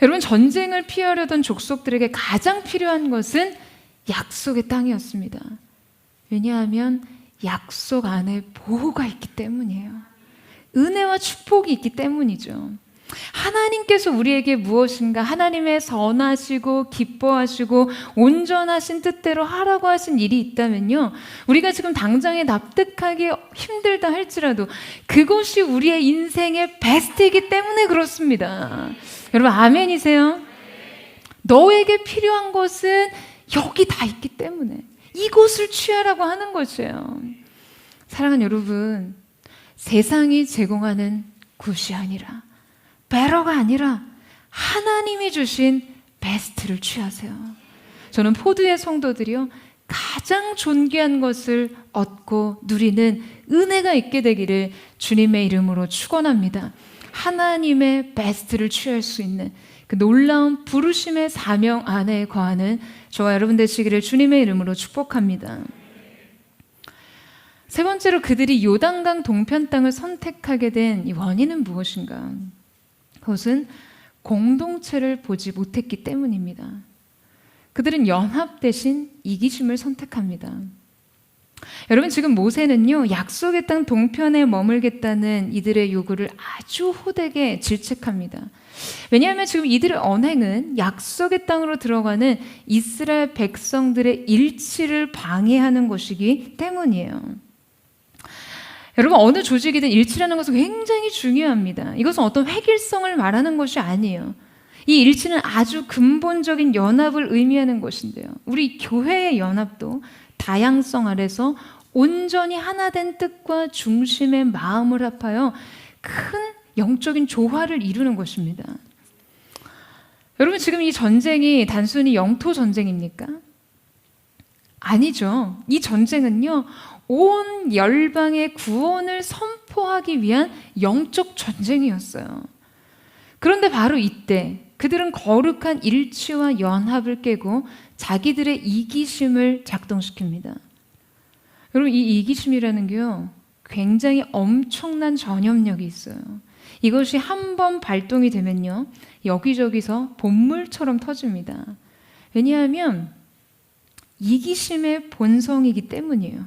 여러분, 전쟁을 피하려던 족속들에게 가장 필요한 것은 약속의 땅이었습니다. 왜냐하면 약속 안에 보호가 있기 때문이에요. 은혜와 축복이 있기 때문이죠. 하나님께서 우리에게 무엇인가 하나님의 선하시고 기뻐하시고 온전하신 뜻대로 하라고 하신 일이 있다면요, 우리가 지금 당장에 납득하기 힘들다 할지라도 그것이 우리의 인생의 베스트이기 때문에 그렇습니다. 여러분 아멘이세요? 너에게 필요한 것은 여기 다 있기 때문에 이곳을 취하라고 하는 것이에요. 사랑하는 여러분, 세상이 제공하는 굿이 아니라, 베러가 아니라 하나님이 주신 베스트를 취하세요. 저는 포드의 성도들이요, 가장 존귀한 것을 얻고 누리는 은혜가 있게 되기를 주님의 이름으로 축원합니다. 하나님의 베스트를 취할 수 있는 그 놀라운 부르심의 사명 안에 거하는 저와 여러분 되시기를 주님의 이름으로 축복합니다. 세 번째로, 그들이 요단강 동편 땅을 선택하게 된 이 원인은 무엇인가? 그것은 공동체를 보지 못했기 때문입니다. 그들은 연합 대신 이기심을 선택합니다. 여러분, 지금 모세는요, 약속의 땅 동편에 머물겠다는 이들의 요구를 아주 호되게 질책합니다. 왜냐하면 지금 이들의 언행은 약속의 땅으로 들어가는 이스라엘 백성들의 일치를 방해하는 것이기 때문이에요. 여러분, 어느 조직이든 일치라는 것은 굉장히 중요합니다. 이것은 어떤 획일성을 말하는 것이 아니에요. 이 일치는 아주 근본적인 연합을 의미하는 것인데요. 우리 교회의 연합도 다양성 아래서 온전히 하나된 뜻과 중심의 마음을 합하여 큰 영적인 조화를 이루는 것입니다. 여러분, 지금 이 전쟁이 단순히 영토 전쟁입니까? 아니죠. 이 전쟁은요, 온 열방의 구원을 선포하기 위한 영적 전쟁이었어요. 그런데 바로 이때 그들은 거룩한 일치와 연합을 깨고 자기들의 이기심을 작동시킵니다. 여러분, 이 이기심이라는 게요, 굉장히 엄청난 전염력이 있어요. 이것이 한번 발동이 되면요, 여기저기서 본물처럼 터집니다. 왜냐하면 이기심의 본성이기 때문이에요.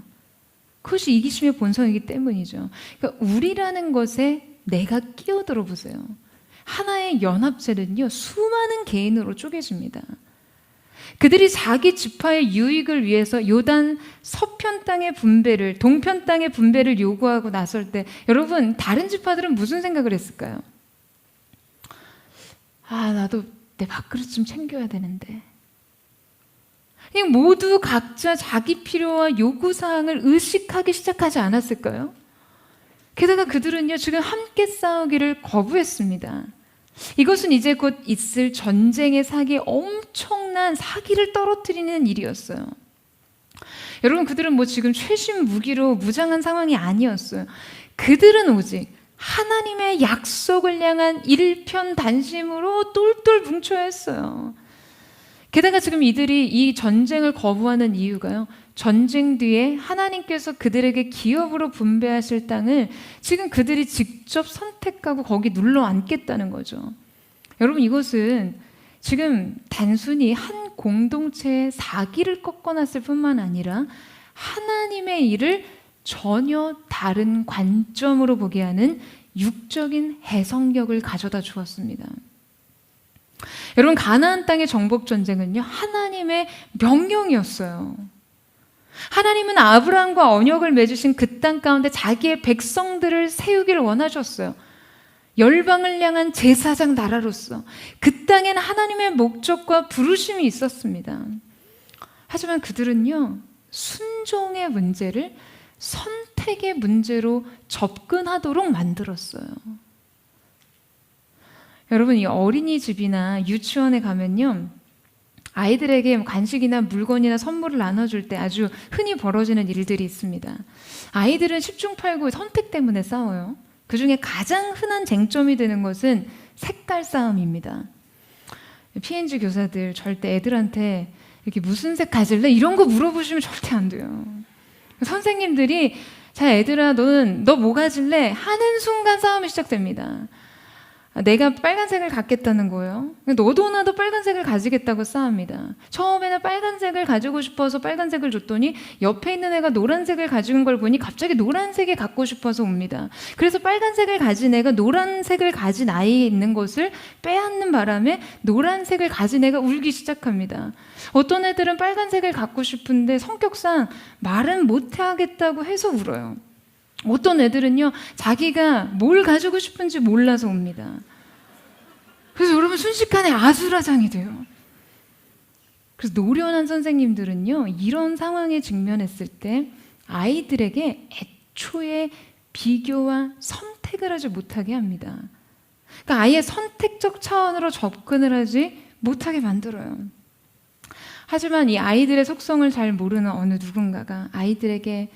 그것이 이기심의 본성이기 때문이죠. 그러니까 우리라는 것에 내가 끼어들어 보세요. 하나의 연합체는요, 수많은 개인으로 쪼개집니다. 그들이 자기 지파의 유익을 위해서 요단 서편 땅의 분배를, 동편 땅의 분배를 요구하고 나설 때, 여러분, 다른 지파들은 무슨 생각을 했을까요? 아, 나도 내 밥그릇 좀 챙겨야 되는데. 그냥 모두 각자 자기 필요와 요구사항을 의식하기 시작하지 않았을까요? 게다가 그들은요, 지금 함께 싸우기를 거부했습니다. 이것은 이제 곧 있을 전쟁의 사기에 엄청난 사기를 떨어뜨리는 일이었어요. 여러분, 그들은 뭐 지금 최신 무기로 무장한 상황이 아니었어요. 그들은 오직 하나님의 약속을 향한 일편단심으로 똘똘 뭉쳐야 했어요. 게다가 지금 이들이 이 전쟁을 거부하는 이유가요, 전쟁 뒤에 하나님께서 그들에게 기업으로 분배하실 땅을 지금 그들이 직접 선택하고 거기 눌러 앉겠다는 거죠. 여러분, 이것은 지금 단순히 한 공동체의 사기를 꺾어놨을 뿐만 아니라 하나님의 일을 전혀 다른 관점으로 보게 하는 육적인 해석력을 가져다 주었습니다. 여러분, 가나안 땅의 정복 전쟁은요, 하나님의 명령이었어요. 하나님은 아브라함과 언약을 맺으신 그 땅 가운데 자기의 백성들을 세우기를 원하셨어요. 열방을 향한 제사장 나라로서 그 땅에는 하나님의 목적과 부르심이 있었습니다. 하지만 그들은요, 순종의 문제를 선택의 문제로 접근하도록 만들었어요. 여러분, 이 어린이집이나 유치원에 가면요, 아이들에게 간식이나 물건이나 선물을 나눠줄 때 아주 흔히 벌어지는 일들이 있습니다. 아이들은 10중 8구 선택 때문에 싸워요. 그 중에 가장 흔한 쟁점이 되는 것은 색깔 싸움입니다. PNG 교사들 절대 애들한테 이렇게 무슨 색 가질래? 이런 거 물어보시면 절대 안 돼요. 선생님들이 자, 애들아, 너 뭐 가질래? 하는 순간 싸움이 시작됩니다. 내가 빨간색을 갖겠다는 거예요. 너도 나도 빨간색을 가지겠다고 싸웁니다. 처음에는 빨간색을 가지고 싶어서 빨간색을 줬더니 옆에 있는 애가 노란색을 가진 걸 보니 갑자기 노란색이 갖고 싶어서 옵니다. 그래서 빨간색을 가진 애가 노란색을 가진 아이에 있는 것을 빼앗는 바람에 노란색을 가진 애가 울기 시작합니다. 어떤 애들은 빨간색을 갖고 싶은데 성격상 말은 못 하겠다고 해서 울어요. 어떤 애들은요, 자기가 뭘 가지고 싶은지 몰라서 옵니다. 그래서 여러분, 순식간에 아수라장이 돼요. 그래서 노련한 선생님들은요, 이런 상황에 직면했을 때 아이들에게 애초에 비교와 선택을 하지 못하게 합니다. 그러니까 아예 선택적 차원으로 접근을 하지 못하게 만들어요. 하지만 이 아이들의 속성을 잘 모르는 어느 누군가가 아이들에게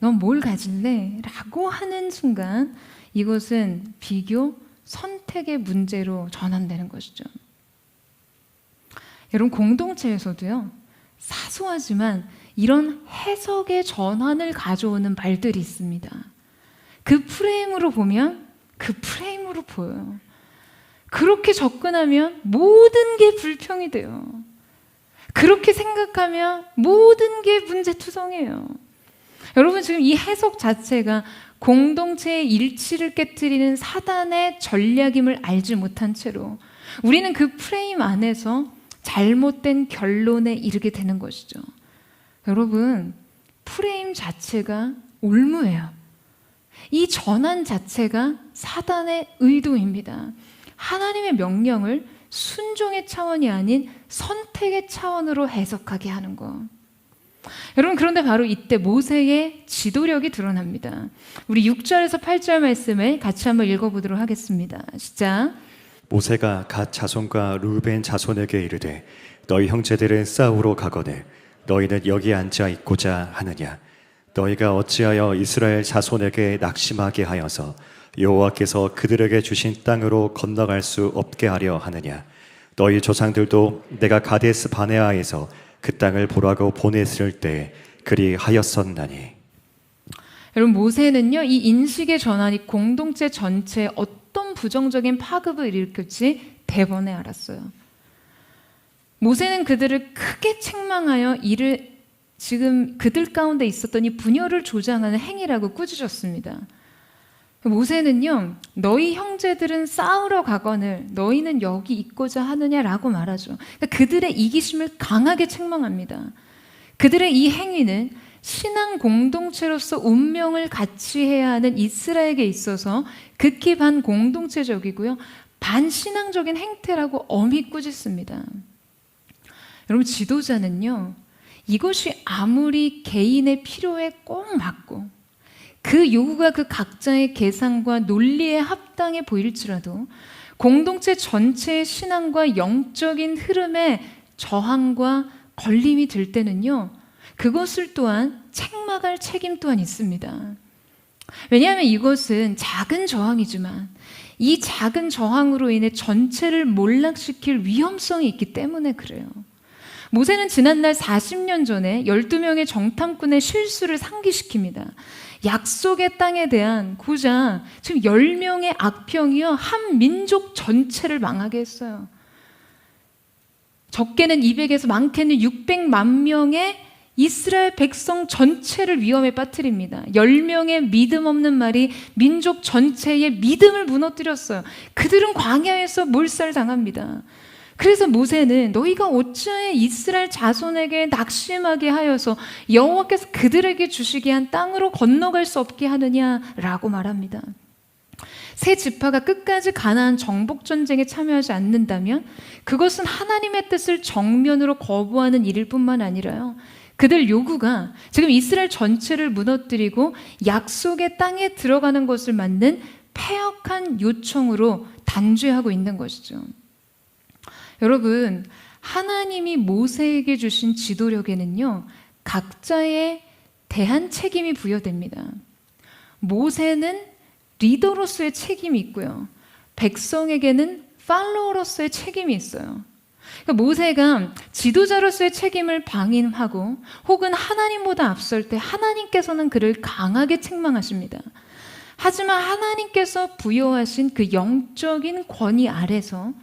넌 뭘 가질래? 라고 하는 순간 이것은 비교, 선택의 문제로 전환되는 것이죠. 여러분, 공동체에서도요, 사소하지만 이런 해석의 전환을 가져오는 말들이 있습니다. 그 프레임으로 보면 그 프레임으로 보여요. 그렇게 접근하면 모든 게 불평이 돼요. 그렇게 생각하면 모든 게 문제투성이에요. 여러분 지금 이 해석 자체가 공동체의 일치를 깨뜨리는 사단의 전략임을 알지 못한 채로 우리는 그 프레임 안에서 잘못된 결론에 이르게 되는 것이죠. 여러분, 프레임 자체가 올무예요. 이 전환 자체가 사단의 의도입니다. 하나님의 명령을 순종의 차원이 아닌 선택의 차원으로 해석하게 하는 것. 여러분, 그런데 바로 이때 모세의 지도력이 드러납니다. 우리 6절에서 8절 말씀을 같이 한번 읽어보도록 하겠습니다. 시작. 모세가 갓 자손과 루벤 자손에게 이르되 너희 형제들은 싸우러 가거늘 너희는 여기 앉아 있고자 하느냐. 너희가 어찌하여 이스라엘 자손에게 낙심하게 하여서 여호와께서 그들에게 주신 땅으로 건너갈 수 없게 하려 하느냐. 너희 조상들도 내가 가데스 바네아에서 그 땅을 보라고 보냈을 때 그리 하였었나니. 여러분, 모세는요, 이 인식의 전환이 공동체 전체에 어떤 부정적인 파급을 일으킬지 대번에 알았어요. 모세는 그들을 크게 책망하여 이를 지금 그들 가운데 있었던 이 분열을 조장하는 행위라고 꾸짖었습니다. 모세는요, 너희 형제들은 싸우러 가거늘 너희는 여기 있고자 하느냐라고 말하죠. 그러니까 그들의 이기심을 강하게 책망합니다. 그들의 이 행위는 신앙 공동체로서 운명을 같이 해야 하는 이스라엘에게 있어서 극히 반공동체적이고요, 반신앙적인 행태라고 엄히 꾸짖습니다. 여러분, 지도자는요, 이것이 아무리 개인의 필요에 꼭 맞고 그 요구가 그 각자의 계산과 논리에 합당해 보일지라도 공동체 전체의 신앙과 영적인 흐름에 저항과 걸림이 될 때는요, 그것을 또한 책망할 책임 또한 있습니다. 왜냐하면 이것은 작은 저항이지만 이 작은 저항으로 인해 전체를 몰락시킬 위험성이 있기 때문에 그래요. 모세는 지난날 40년 전에 12명의 정탐꾼의 실수를 상기시킵니다. 약속의 땅에 대한 고작 지금 10명의 악평이요, 한 민족 전체를 망하게 했어요. 적게는 200에서 많게는 600만 명의 이스라엘 백성 전체를 위험에 빠뜨립니다. 10명의 믿음 없는 말이 민족 전체의 믿음을 무너뜨렸어요. 그들은 광야에서 몰살당합니다. 그래서 모세는 너희가 어찌하여 이스라엘 자손에게 낙심하게 하여서 여호와께서 그들에게 주시게 한 땅으로 건너갈 수 없게 하느냐라고 말합니다. 세 지파가 끝까지 가나안 정복 전쟁에 참여하지 않는다면 그것은 하나님의 뜻을 정면으로 거부하는 일일 뿐만 아니라요, 그들 요구가 지금 이스라엘 전체를 무너뜨리고 약속의 땅에 들어가는 것을 맞는 패역한 요청으로 단죄하고 있는 것이죠. 여러분, 하나님이 모세에게 주신 지도력에는요, 각자의 대한 책임이 부여됩니다. 모세는 리더로서의 책임이 있고요, 백성에게는 팔로워로서의 책임이 있어요. 그러니까 모세가 지도자로서의 책임을 방임하고 혹은 하나님보다 앞설 때 하나님께서는 그를 강하게 책망하십니다. 하지만 하나님께서 부여하신 그 영적인 권위 아래서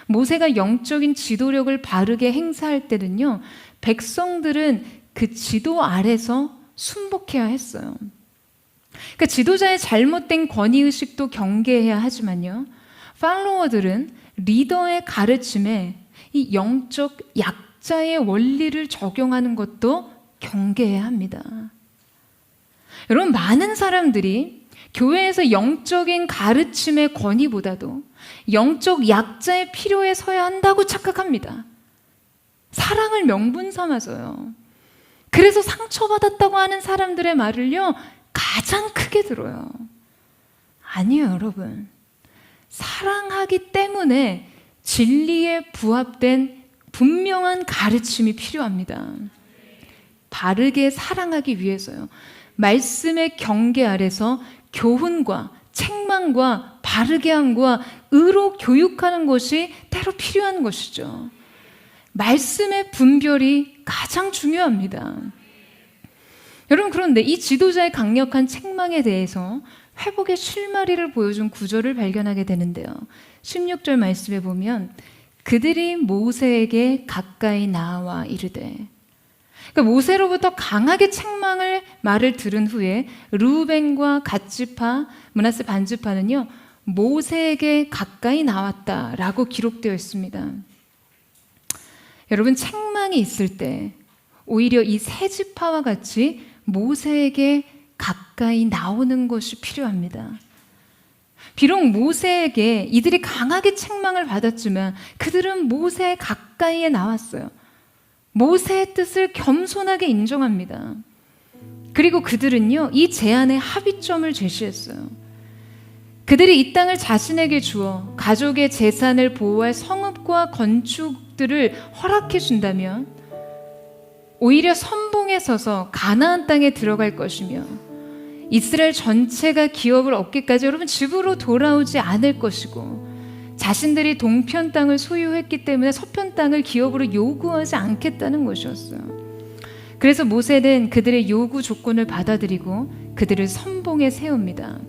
모세가 영적인 지도력을 바르게 행사할 때는요, 백성들은 그 지도 아래서 순복해야 했어요. 그러니까 지도자의 잘못된 권위의식도 경계해야 하지만요, 팔로워들은 리더의 가르침에 이 영적 약자의 원리를 적용하는 것도 경계해야 합니다. 여러분, 많은 사람들이 교회에서 영적인 가르침의 권위보다도 영적 약자의 필요에 서야 한다고 착각합니다. 사랑을 명분 삼아서요. 그래서 상처받았다고 하는 사람들의 말을요, 가장 크게 들어요. 아니에요, 여러분. 사랑하기 때문에 진리에 부합된 분명한 가르침이 필요합니다. 바르게 사랑하기 위해서요, 말씀의 경계 아래서 교훈과 책망과 바르게 함과 의로 교육하는 것이 때로 필요한 것이죠. 말씀의 분별이 가장 중요합니다. 여러분, 그런데 이 지도자의 강력한 책망에 대해서 회복의 실마리를 보여준 구절을 발견하게 되는데요. 16절 말씀에 보면 그들이 모세에게 가까이 나와 이르되, 그러니까 모세로부터 강하게 책망을 말을 들은 후에 르우벤과 갓지파, 므낫세 반지파는요 모세에게 가까이 나왔다라고 기록되어 있습니다. 여러분, 책망이 있을 때 오히려 이 세 지파와 같이 모세에게 가까이 나오는 것이 필요합니다. 비록 모세에게 이들이 강하게 책망을 받았지만 그들은 모세 가까이에 나왔어요. 모세의 뜻을 겸손하게 인정합니다. 그리고 그들은요, 이 제안의 합의점을 제시했어요. 그들이 이 땅을 자신에게 주어 가족의 재산을 보호할 성읍과 건축들을 허락해 준다면 오히려 선봉에 서서 가나안 땅에 들어갈 것이며 이스라엘 전체가 기업을 얻기까지 여러분 집으로 돌아오지 않을 것이고 자신들이 동편 땅을 소유했기 때문에 서편 땅을 기업으로 요구하지 않겠다는 것이었어요. 그래서 모세는 그들의 요구 조건을 받아들이고 그들을 선봉에 세웁니다.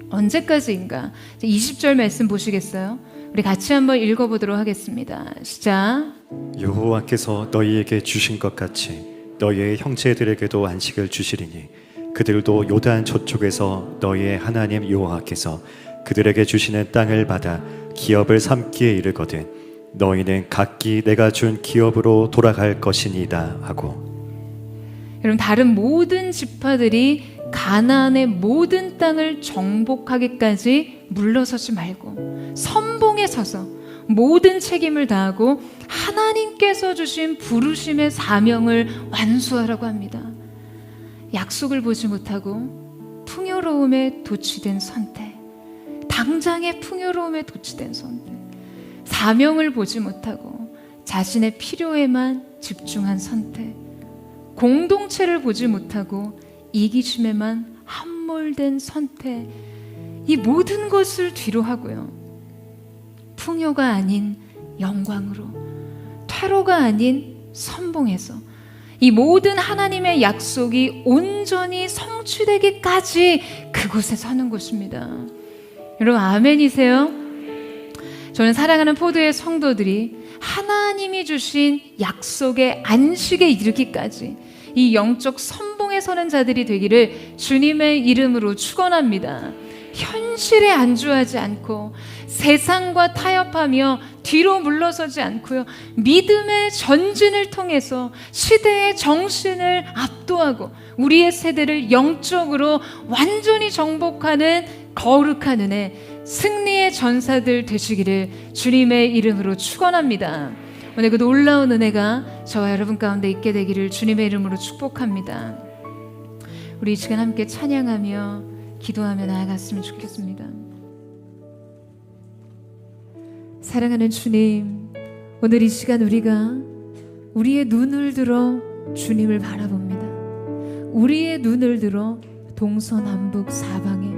언제까지인가? 20절 말씀 보시겠어요? 우리 같이 한번 읽어보도록 하겠습니다. 시작. 여호와께서 너희에게 주신 것 같이 너희의 형제들에게도 안식을 주시리니 그들도 요단 저쪽에서 너희의 하나님 여호와께서 그들에게 주시는 땅을 받아 기업을 삼기에 이르거든 너희는 각기 내가 준 기업으로 돌아갈 것이니이다 하고. 여러분, 다른 모든 지파들이 가나안의 모든 땅을 정복하기까지 물러서지 말고 선봉에 서서 모든 책임을 다하고 하나님께서 주신 부르심의 사명을 완수하라고 합니다. 약속을 보지 못하고 풍요로움에 도취된 선택, 당장의 풍요로움에 도취된 선택, 사명을 보지 못하고 자신의 필요에만 집중한 선택, 공동체를 보지 못하고 이기심에만 함몰된 선택, 이 모든 것을 뒤로 하고요, 풍요가 아닌 영광으로, 퇴로가 아닌 선봉에서 이 모든 하나님의 약속이 온전히 성취되기까지 그곳에 서는 것입니다. 여러분, 아멘이세요? 저는 사랑하는 포도의 성도들이 하나님이 주신 약속의 안식에 이르기까지 이 영적 선봉에 서는 자들이 되기를 주님의 이름으로 축원합니다. 현실에 안주하지 않고 세상과 타협하며 뒤로 물러서지 않고요, 믿음의 전진을 통해서 시대의 정신을 압도하고 우리의 세대를 영적으로 완전히 정복하는 거룩한 은혜, 승리의 전사들 되시기를 주님의 이름으로 축원합니다. 오늘 그 놀라운 은혜가 저와 여러분 가운데 있게 되기를 주님의 이름으로 축복합니다. 우리 이 시간 함께 찬양하며 기도하며 나아갔으면 좋겠습니다. 사랑하는 주님, 오늘 이 시간 우리가 우리의 눈을 들어 주님을 바라봅니다. 우리의 눈을 들어 동서남북 사방에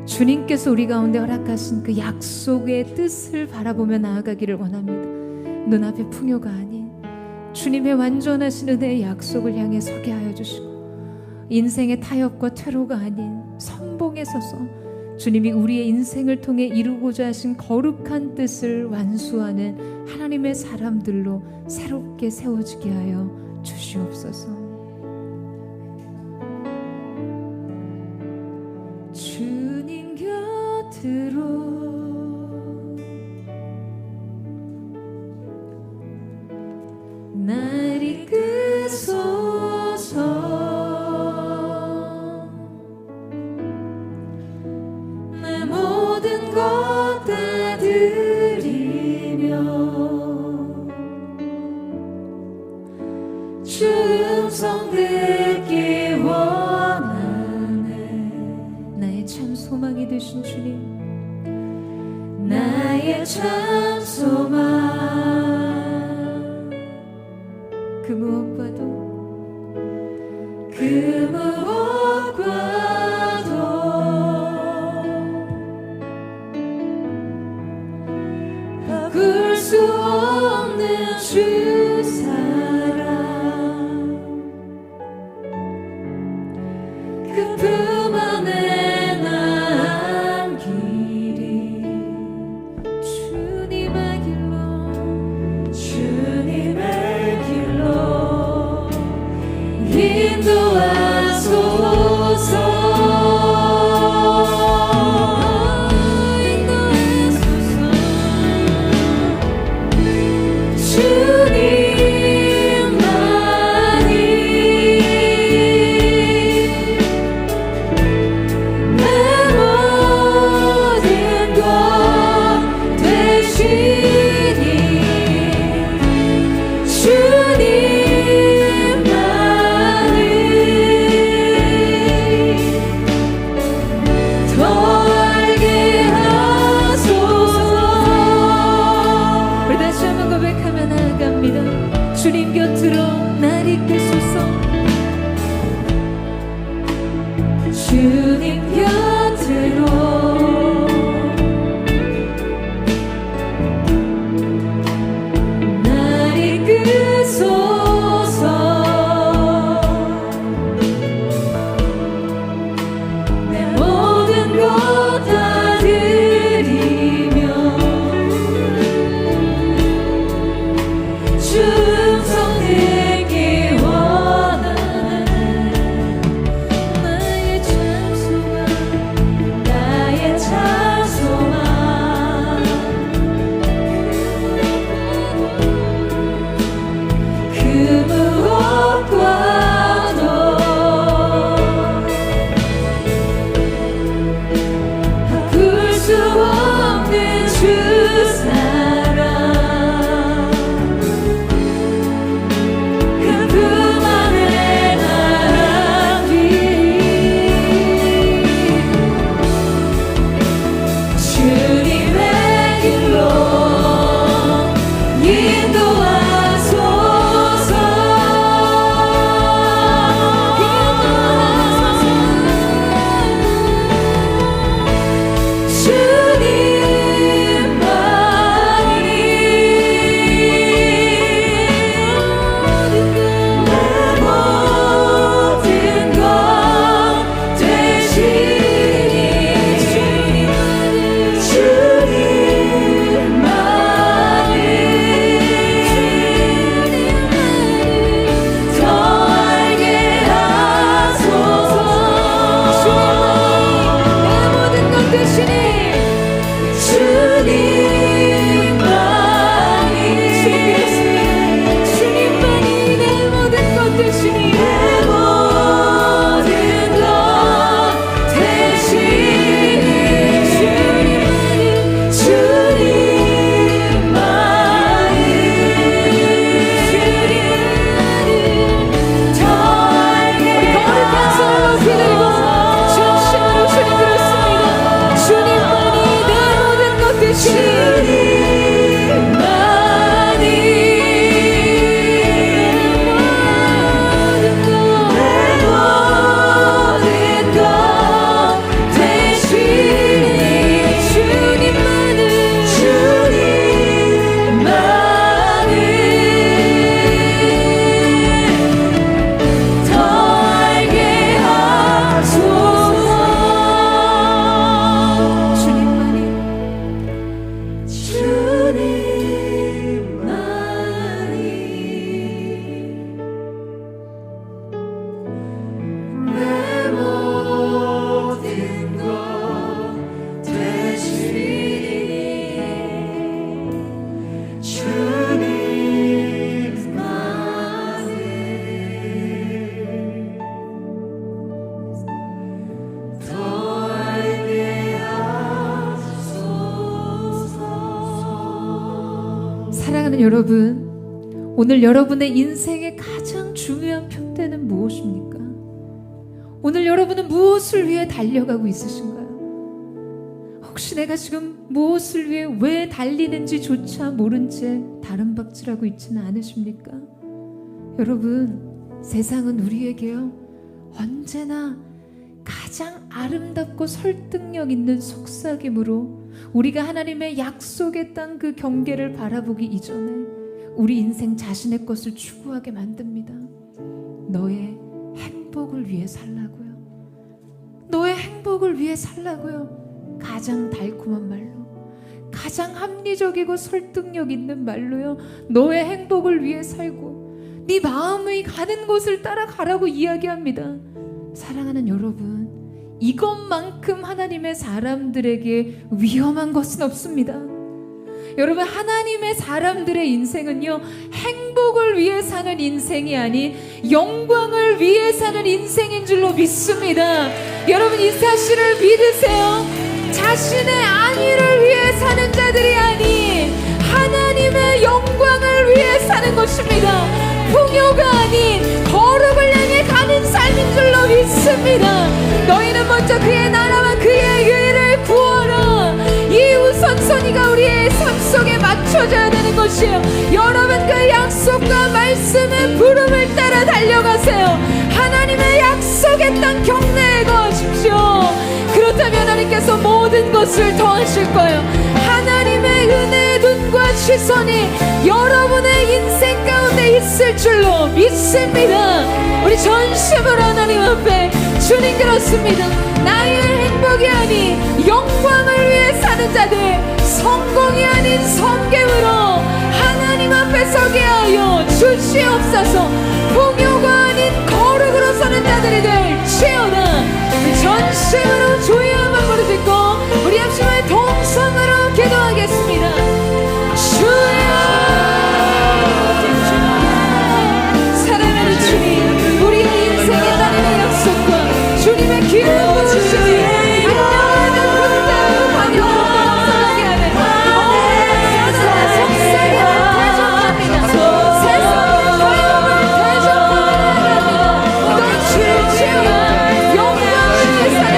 주님께서 우리 가운데 허락하신 그 약속의 뜻을 바라보며 나아가기를 원합니다. 눈앞의 풍요가 아닌 주님의 완전하신 은혜의 약속을 향해 서게 하여 주시고, 인생의 타협과 퇴로가 아닌 선봉에 서서 주님이 우리의 인생을 통해 이루고자 하신 거룩한 뜻을 완수하는 하나님의 사람들로 새롭게 세워지게 하여 주시옵소서. 주님 곁으로 날 이끄소서. 내 모든 것 다 드리며 주 음성 듣기 원하네. 나의 참 소망이 되신 주님, 나의 참 소망, 그 무엇과도 바꿀 수 없는 주 사랑, 그 품 안에 나 안기리. 주님의 길로, 주님의 길로 주님 곁으로 날 이끄소서. 내 모든 것 다 드리며 충성되기 원하네. 나의 장소가 나의 장소만 그 무엇과도 바꿀 수 없는 주 사랑 그 품 안에 나란히 주님의 길로 인도하소서. 사랑하는 여러분, 오늘 여러분의 인생의 가장 중요한 편대는 무엇입니까? 오늘 여러분은 무엇을 위해 달려가고 있으신가요? 혹시 내가 지금 무엇을 위해 왜 달리는지조차 모른 채 다른 박질하고 있지는 않으십니까? 여러분, 세상은 우리에게요 언제나 가장 아름답고 설득력 있는 속삭임으로 우리가 하나님의 약속의 땅 그 경계를 바라보기 이전에 우리 인생 자신의 것을 추구하게 만듭니다. 너의 행복을 위해 살라고요. 너의 행복을 위해 살라고요. 가장 달콤한 말로, 가장 합리적이고 설득력 있는 말로요, 너의 행복을 위해 살고 네 마음의 가는 곳을 따라가라고 이야기합니다. 사랑하는 여러분, 이것만큼 하나님의 사람들에게 위험한 것은 없습니다. 여러분, 하나님의 사람들의 인생은요 행복을 위해 사는 인생이 아닌 영광을 위해 사는 인생인 줄로 믿습니다. 여러분, 이 사실을 믿으세요. 자신의 안위를 위해 사는 자들이 아닌 하나님의 영광을 위해 사는 것입니다. 풍요가 아닌 거룩을 향해 가는 삶인 줄로 믿습니다. 너희는 먼저 그의 나라와 그의 의를 구하라. 이 우선순위가 우리의 삶 속에 맞춰져야 되는 것이에요. 여러분, 그 약속과 말씀의 부름을 따라 달려가세요. 하나님의 약속의 땅 경내에 거하십시오. 것을 더하실 거예요. 하나님의 은혜의 눈과 시선이 여러분의 인생 가운데 있을 줄로 믿습니다. 우리 전심으로 하나님 앞에 주님 그렇습니다. 나의 행복이 아닌 영광을 위해 사는 자들, 성공이 아닌 성경으로 하나님 앞에 서게 하여 주시옵소서. 풍요가 아닌 거룩으로 사는 자들이 될지어다. 전심으로 주의 한번 부르짖고 우리 합심의 동성으로 기도하겠습니다. 주여, 사랑하는 주님, 우리의 인생에 따르는 약속과 주님의 기름 부으심이 안녕하는 분들 환영하고 감사하게 하는 세상의 속삭임을 대적합니다. 세상의 화염을 대적합니다. 너희 주의 영광을 위해 사는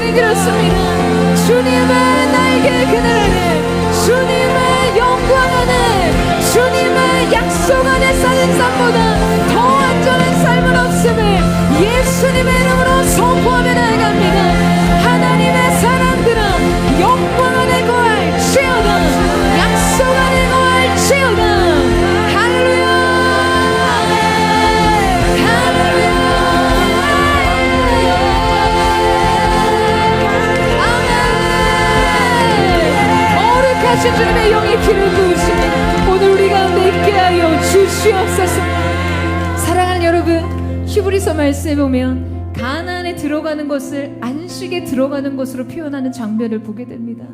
주님이 그렇습니다. 주님의 날개 그늘 안에, 주님의 영광 안에, 주님의 약속 안에 사는 삶보다 더 안전한 삶은 없음을 예수님의 이름으로 선포하며 나아갑니다. 하나님의 사람들은 영광 안에 거할지어다. 약속 안에 거할지어다. 할렐루야. 할렐루야. 아멘. 거룩하신 주님의 영이 피를 부으시니 오늘 우리 가운데 있게 하여 주시옵소서. 사랑하는 여러분, 히브리서 말씀에 보면 가나안에 들어가는 것을 안식에 들어가는 것으로 표현하는 장면을 보게 됩니다.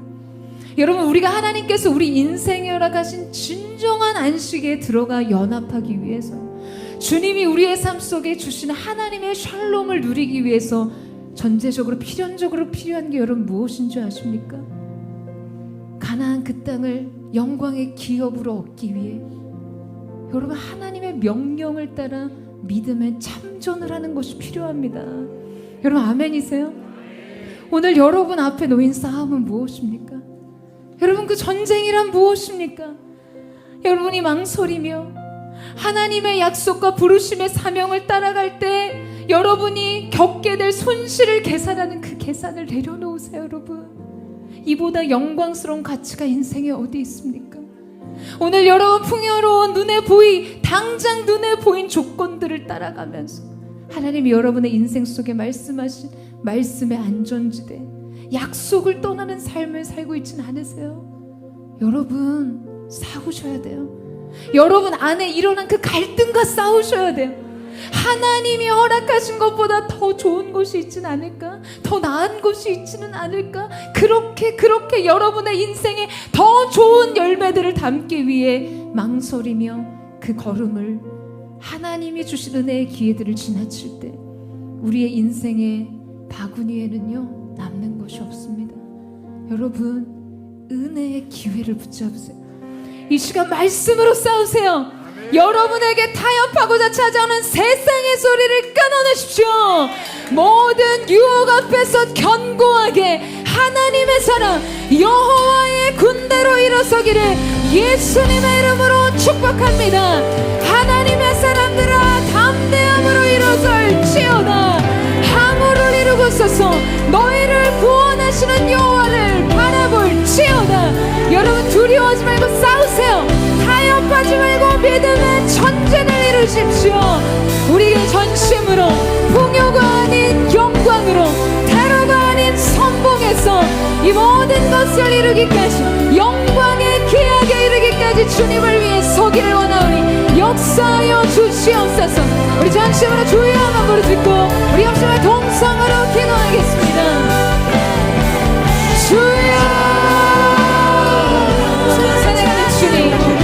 여러분, 우리가 하나님께서 우리 인생에 허락하신 진정한 안식에 들어가 연합하기 위해서, 주님이 우리의 삶 속에 주시는 하나님의 샬롬을 누리기 위해서 전제적으로 필연적으로 필요한 게 여러분 무엇인 줄 아십니까? 가나안 그 땅을 영광의 기업으로 얻기 위해 여러분 하나님의 명령을 따라 믿음의 참전을 하는 것이 필요합니다. 여러분 아멘이세요? 오늘 여러분 앞에 놓인 싸움은 무엇입니까? 여러분 그 전쟁이란 무엇입니까? 여러분이 망설이며 하나님의 약속과 부르심의 사명을 따라갈 때 여러분이 겪게 될 손실을 계산하는 그 계산을 내려놓으세요. 여러분, 이보다 영광스러운 가치가 인생에 어디 있습니까? 오늘 여러분 풍요로운 당장 눈에 보인 조건들을 따라가면서 하나님이 여러분의 인생 속에 말씀하신 말씀의 안전지대, 약속을 떠나는 삶을 살고 있지는 않으세요? 여러분 싸우셔야 돼요. 여러분 안에 일어난 그 갈등과 싸우셔야 돼요. 하나님이 허락하신 것보다 더 좋은 것이 있지는 않을까? 더 나은 것이 있지는 않을까? 그렇게 여러분의 인생에 더 좋은 열매들을 담기 위해 망설이며 그 걸음을 하나님이 주신 은혜의 기회들을 지나칠 때 우리의 인생의 바구니에는요 남는 것이 없습니다. 여러분 은혜의 기회를 붙잡으세요. 이 시간 말씀으로 싸우세요. 여러분에게 타협하고자 찾아오는 세상의 소리를 끊어내십시오. 모든 유혹 앞에서 견고하게 하나님의 사람 여호와의 군대로 일어서기를 예수님의 이름으로 축복합니다. 하나님의 사람들아 담대함으로 일어설지어다. 항우를 이루고서서 너희를 구원하시는 여호와를 바라볼지어다. 여러분 두려워하지 말고 싸우세요. 타협하지 말고 믿음의 전쟁을 이루십시오. 우리의 전심으로 풍요가 아닌 영광으로 테러가 아닌 선봉에서 이 모든 것을 이루기까지 영광의 기약에 이르기까지 주님을 위해 서기를 원하오니 역사하여 주시옵소서. 우리 전심으로 주의 한번 부르짖고 우리 역심을 동성으로 기도하겠습니다. 주여 사랑하는 주님,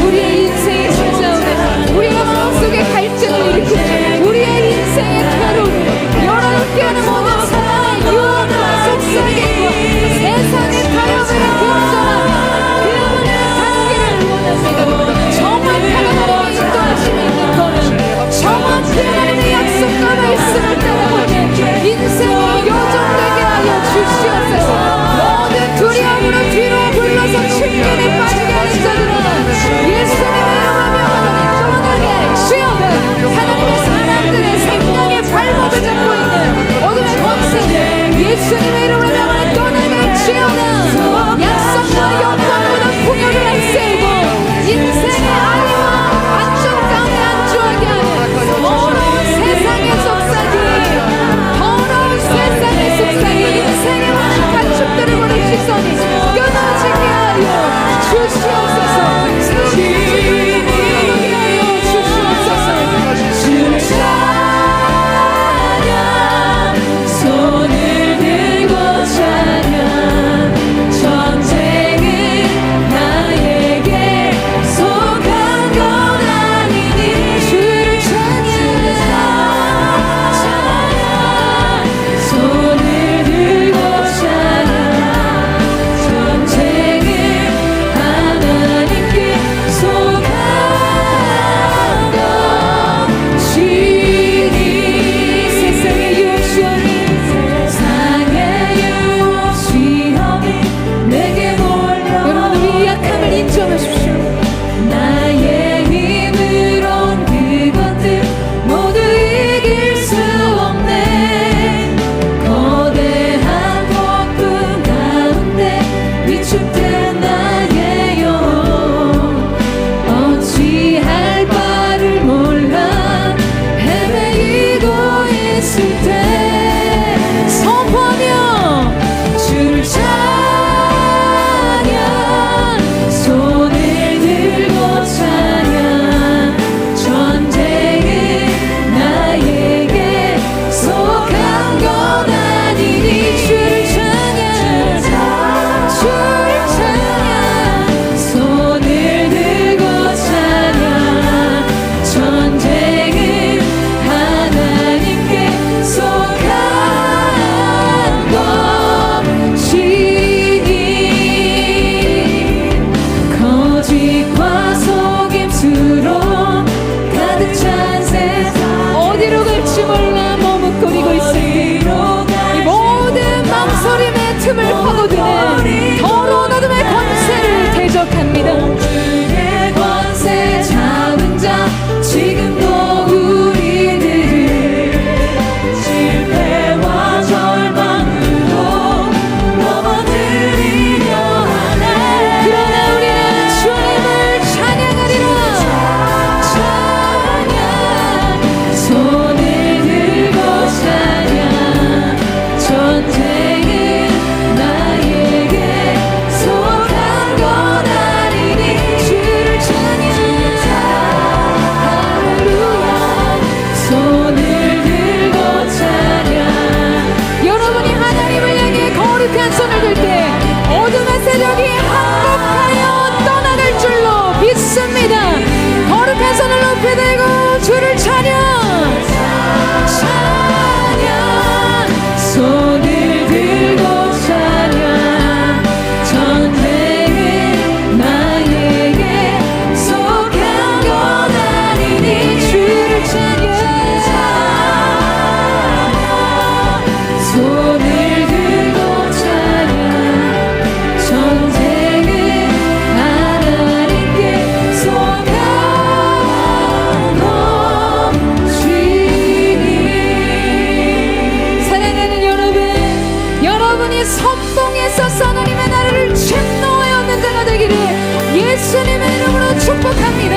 우리의 인생에 찾아오는 우리가 마음속에 갈증을 일으키는 우리의 인생의 가로를 열어놓게 하는 모든 사랑의 유혹과 속삭임과 세상의 타협을 근절한 그야말로 단계를 원합니다. 정확하고 인도하심이 있는 거는 정확히 하나님의 약속과 말씀을 따라오는 인생이 요정되게 선봉에서 하나님의 나라를 책노하여 얻는 자가 되기를 예수님의 이름으로 축복합니다.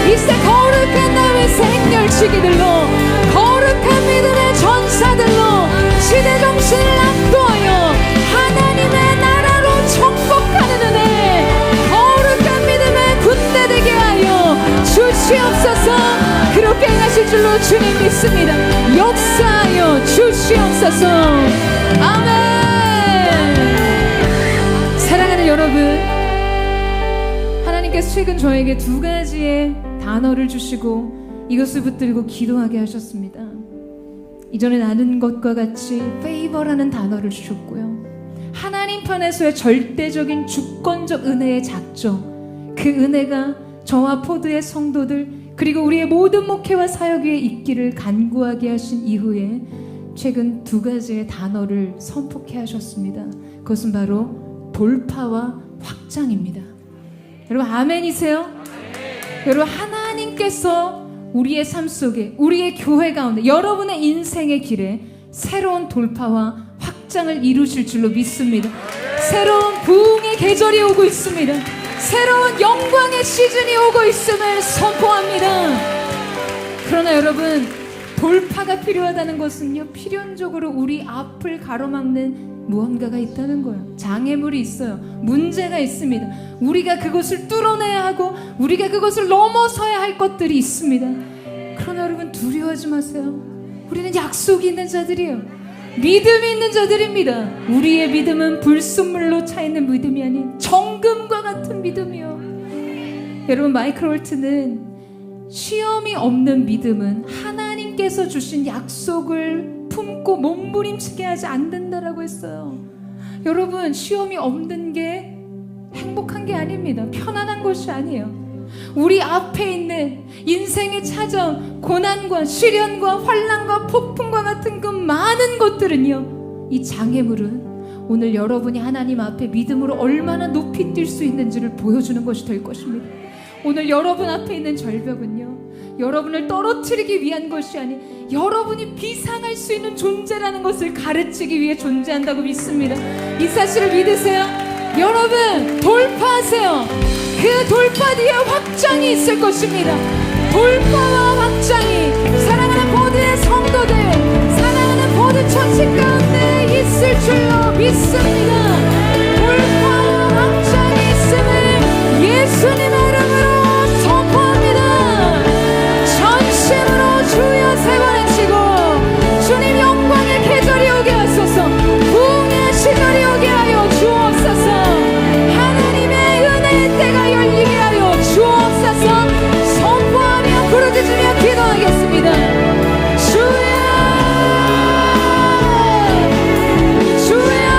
이세 거룩한 나의 생멸치기들로 거룩한 믿음의 전사들로 시대 정신을 압도하여 하나님의 나라로 정복하는 은혜, 거룩한 믿음의 군대 되게 하여 주시옵소서. 그렇게 하실 줄로 주님 믿습니다. 역사하여 주시옵소서. 아멘. 사랑하는 여러분, 하나님께서 최근 저에게 두 가지의 단어를 주시고 이것을 붙들고 기도하게 하셨습니다. 이전에 나눈 것과 같이 페이버라는 단어를 주셨고요, 하나님 편에서의 절대적인 주권적 은혜의 작정, 그 은혜가 저와 포드의 성도들 그리고 우리의 모든 목회와 사역 위에 있기를 간구하게 하신 이후에 최근 두 가지의 단어를 선포케 하셨습니다. 그것은 바로 돌파와 확장입니다. 여러분 아멘이세요? 여러분, 하나님께서 우리의 삶 속에, 우리의 교회 가운데, 여러분의 인생의 길에 새로운 돌파와 확장을 이루실 줄로 믿습니다. 새로운 부흥의 계절이 오고 있습니다. 새로운 영광의 시즌이 오고 있음을 선포합니다. 그러나 여러분, 돌파가 필요하다는 것은요, 필연적으로 우리 앞을 가로막는 무언가가 있다는 거예요. 장애물이 있어요. 문제가 있습니다. 우리가 그것을 뚫어내야 하고 우리가 그것을 넘어서야 할 것들이 있습니다. 그러나 여러분, 두려워하지 마세요. 우리는 약속이 있는 자들이에요. 믿음이 있는 자들입니다. 우리의 믿음은 불순물로 차있는 믿음이 아닌 정금과 같은 믿음이요. 여러분, 마이클 홀트는 시험이 없는 믿음은 하나님께서 주신 약속을 품고 몸부림치게 하지 않는다라고 했어요. 여러분, 시험이 없는 게 행복한 게 아닙니다. 편안한 것이 아니에요. 우리 앞에 있는 인생에 찾아온 고난과 시련과 환난과 폭풍과 같은 그 많은 것들은요, 이 장애물은 오늘 여러분이 하나님 앞에 믿음으로 얼마나 높이 뛸 수 있는지를 보여주는 것이 될 것입니다. 오늘 여러분 앞에 있는 절벽은요, 여러분을 떨어뜨리기 위한 것이 아닌 여러분이 비상할 수 있는 존재라는 것을 가르치기 위해 존재한다고 믿습니다. 이 사실을 믿으세요? 여러분, 돌파하세요. 그 돌파 뒤에 확장이 있을 것입니다. 돌파와 확장이 사랑하는 모든 성도들, 사랑하는 모든 천식 가운데 있을 줄로 믿습니다. 돌파와 확장이 있음을 예수님의 이름으로 선포합니다. 전심으로 주여 세 번 외치고 주님 영광의 계절이 오게 하소서, 부흥의 시절이 오게 하여 주옵소서, 하나님의 은혜의 때가 열리게 하여 주옵소서. 선포하며 부르짖으며 기도하겠습니다. 주여, 주여.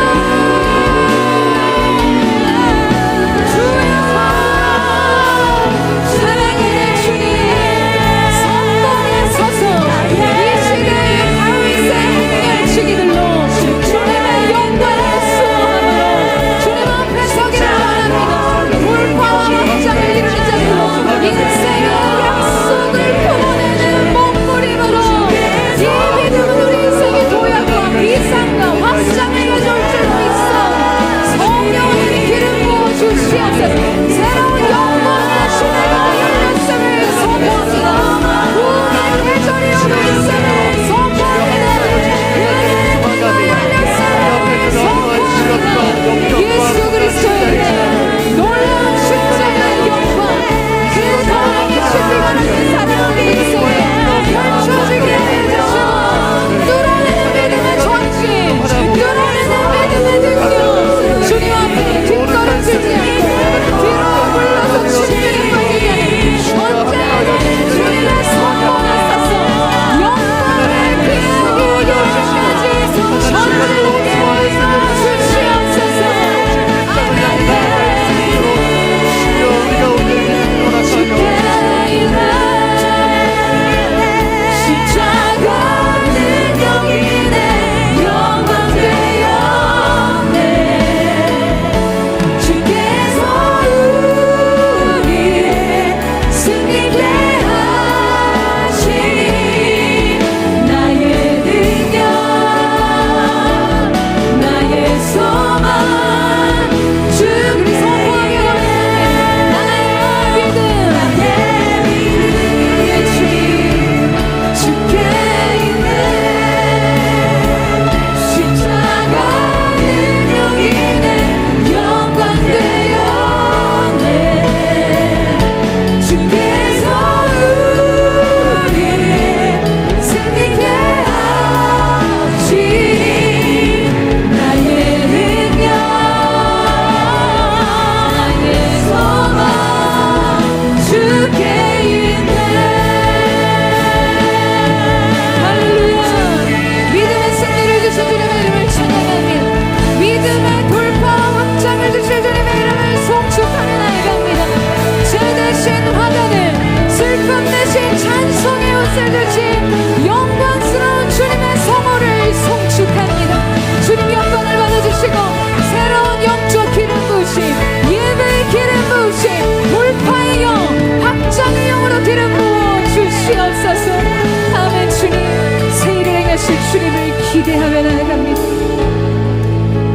주님을 기대하며 나아갑니다.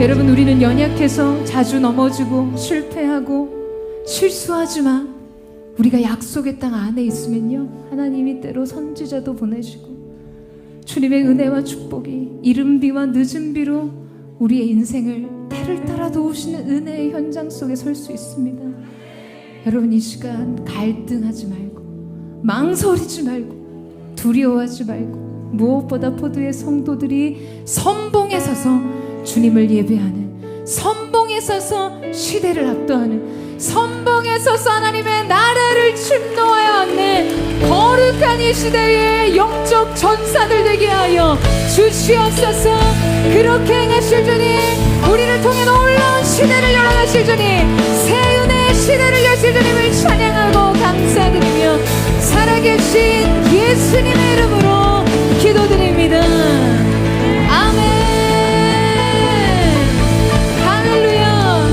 여러분, 우리는 연약해서 자주 넘어지고 실패하고 실수하지만 우리가 약속의 땅 안에 있으면요, 하나님이 때로 선지자도 보내시고 주님의 은혜와 축복이 이른 비와 늦은 비로 우리의 인생을 때를 따라 도우시는 은혜의 현장 속에 설 수 있습니다. 여러분, 이 시간 갈등하지 말고 망설이지 말고 두려워하지 말고 무엇보다 포도의 성도들이 선봉에 서서 주님을 예배하는, 선봉에 서서 시대를 압도하는, 선봉에 서서 하나님의 나라를 침노하여 얻는 거룩한 이 시대의 영적 전사들 되게 하여 주시옵소서. 그렇게 행하실 주님, 우리를 통해 놀라운 시대를 열어가실 주님, 새 은혜의 시대를 여실 주님을 찬양하고 감사드리며 살아계신 예수님의 이름으로 기도드립니다. 아멘. 할렐루야.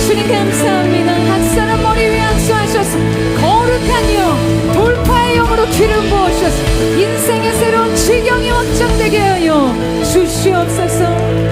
주님 감사합니다. 각 사람 머리 위에 안수하셔서 거룩한 영, 돌파의 영으로 기름 부으셔서 인생의 새로운 지경이 확장되게 하여 주시옵소서.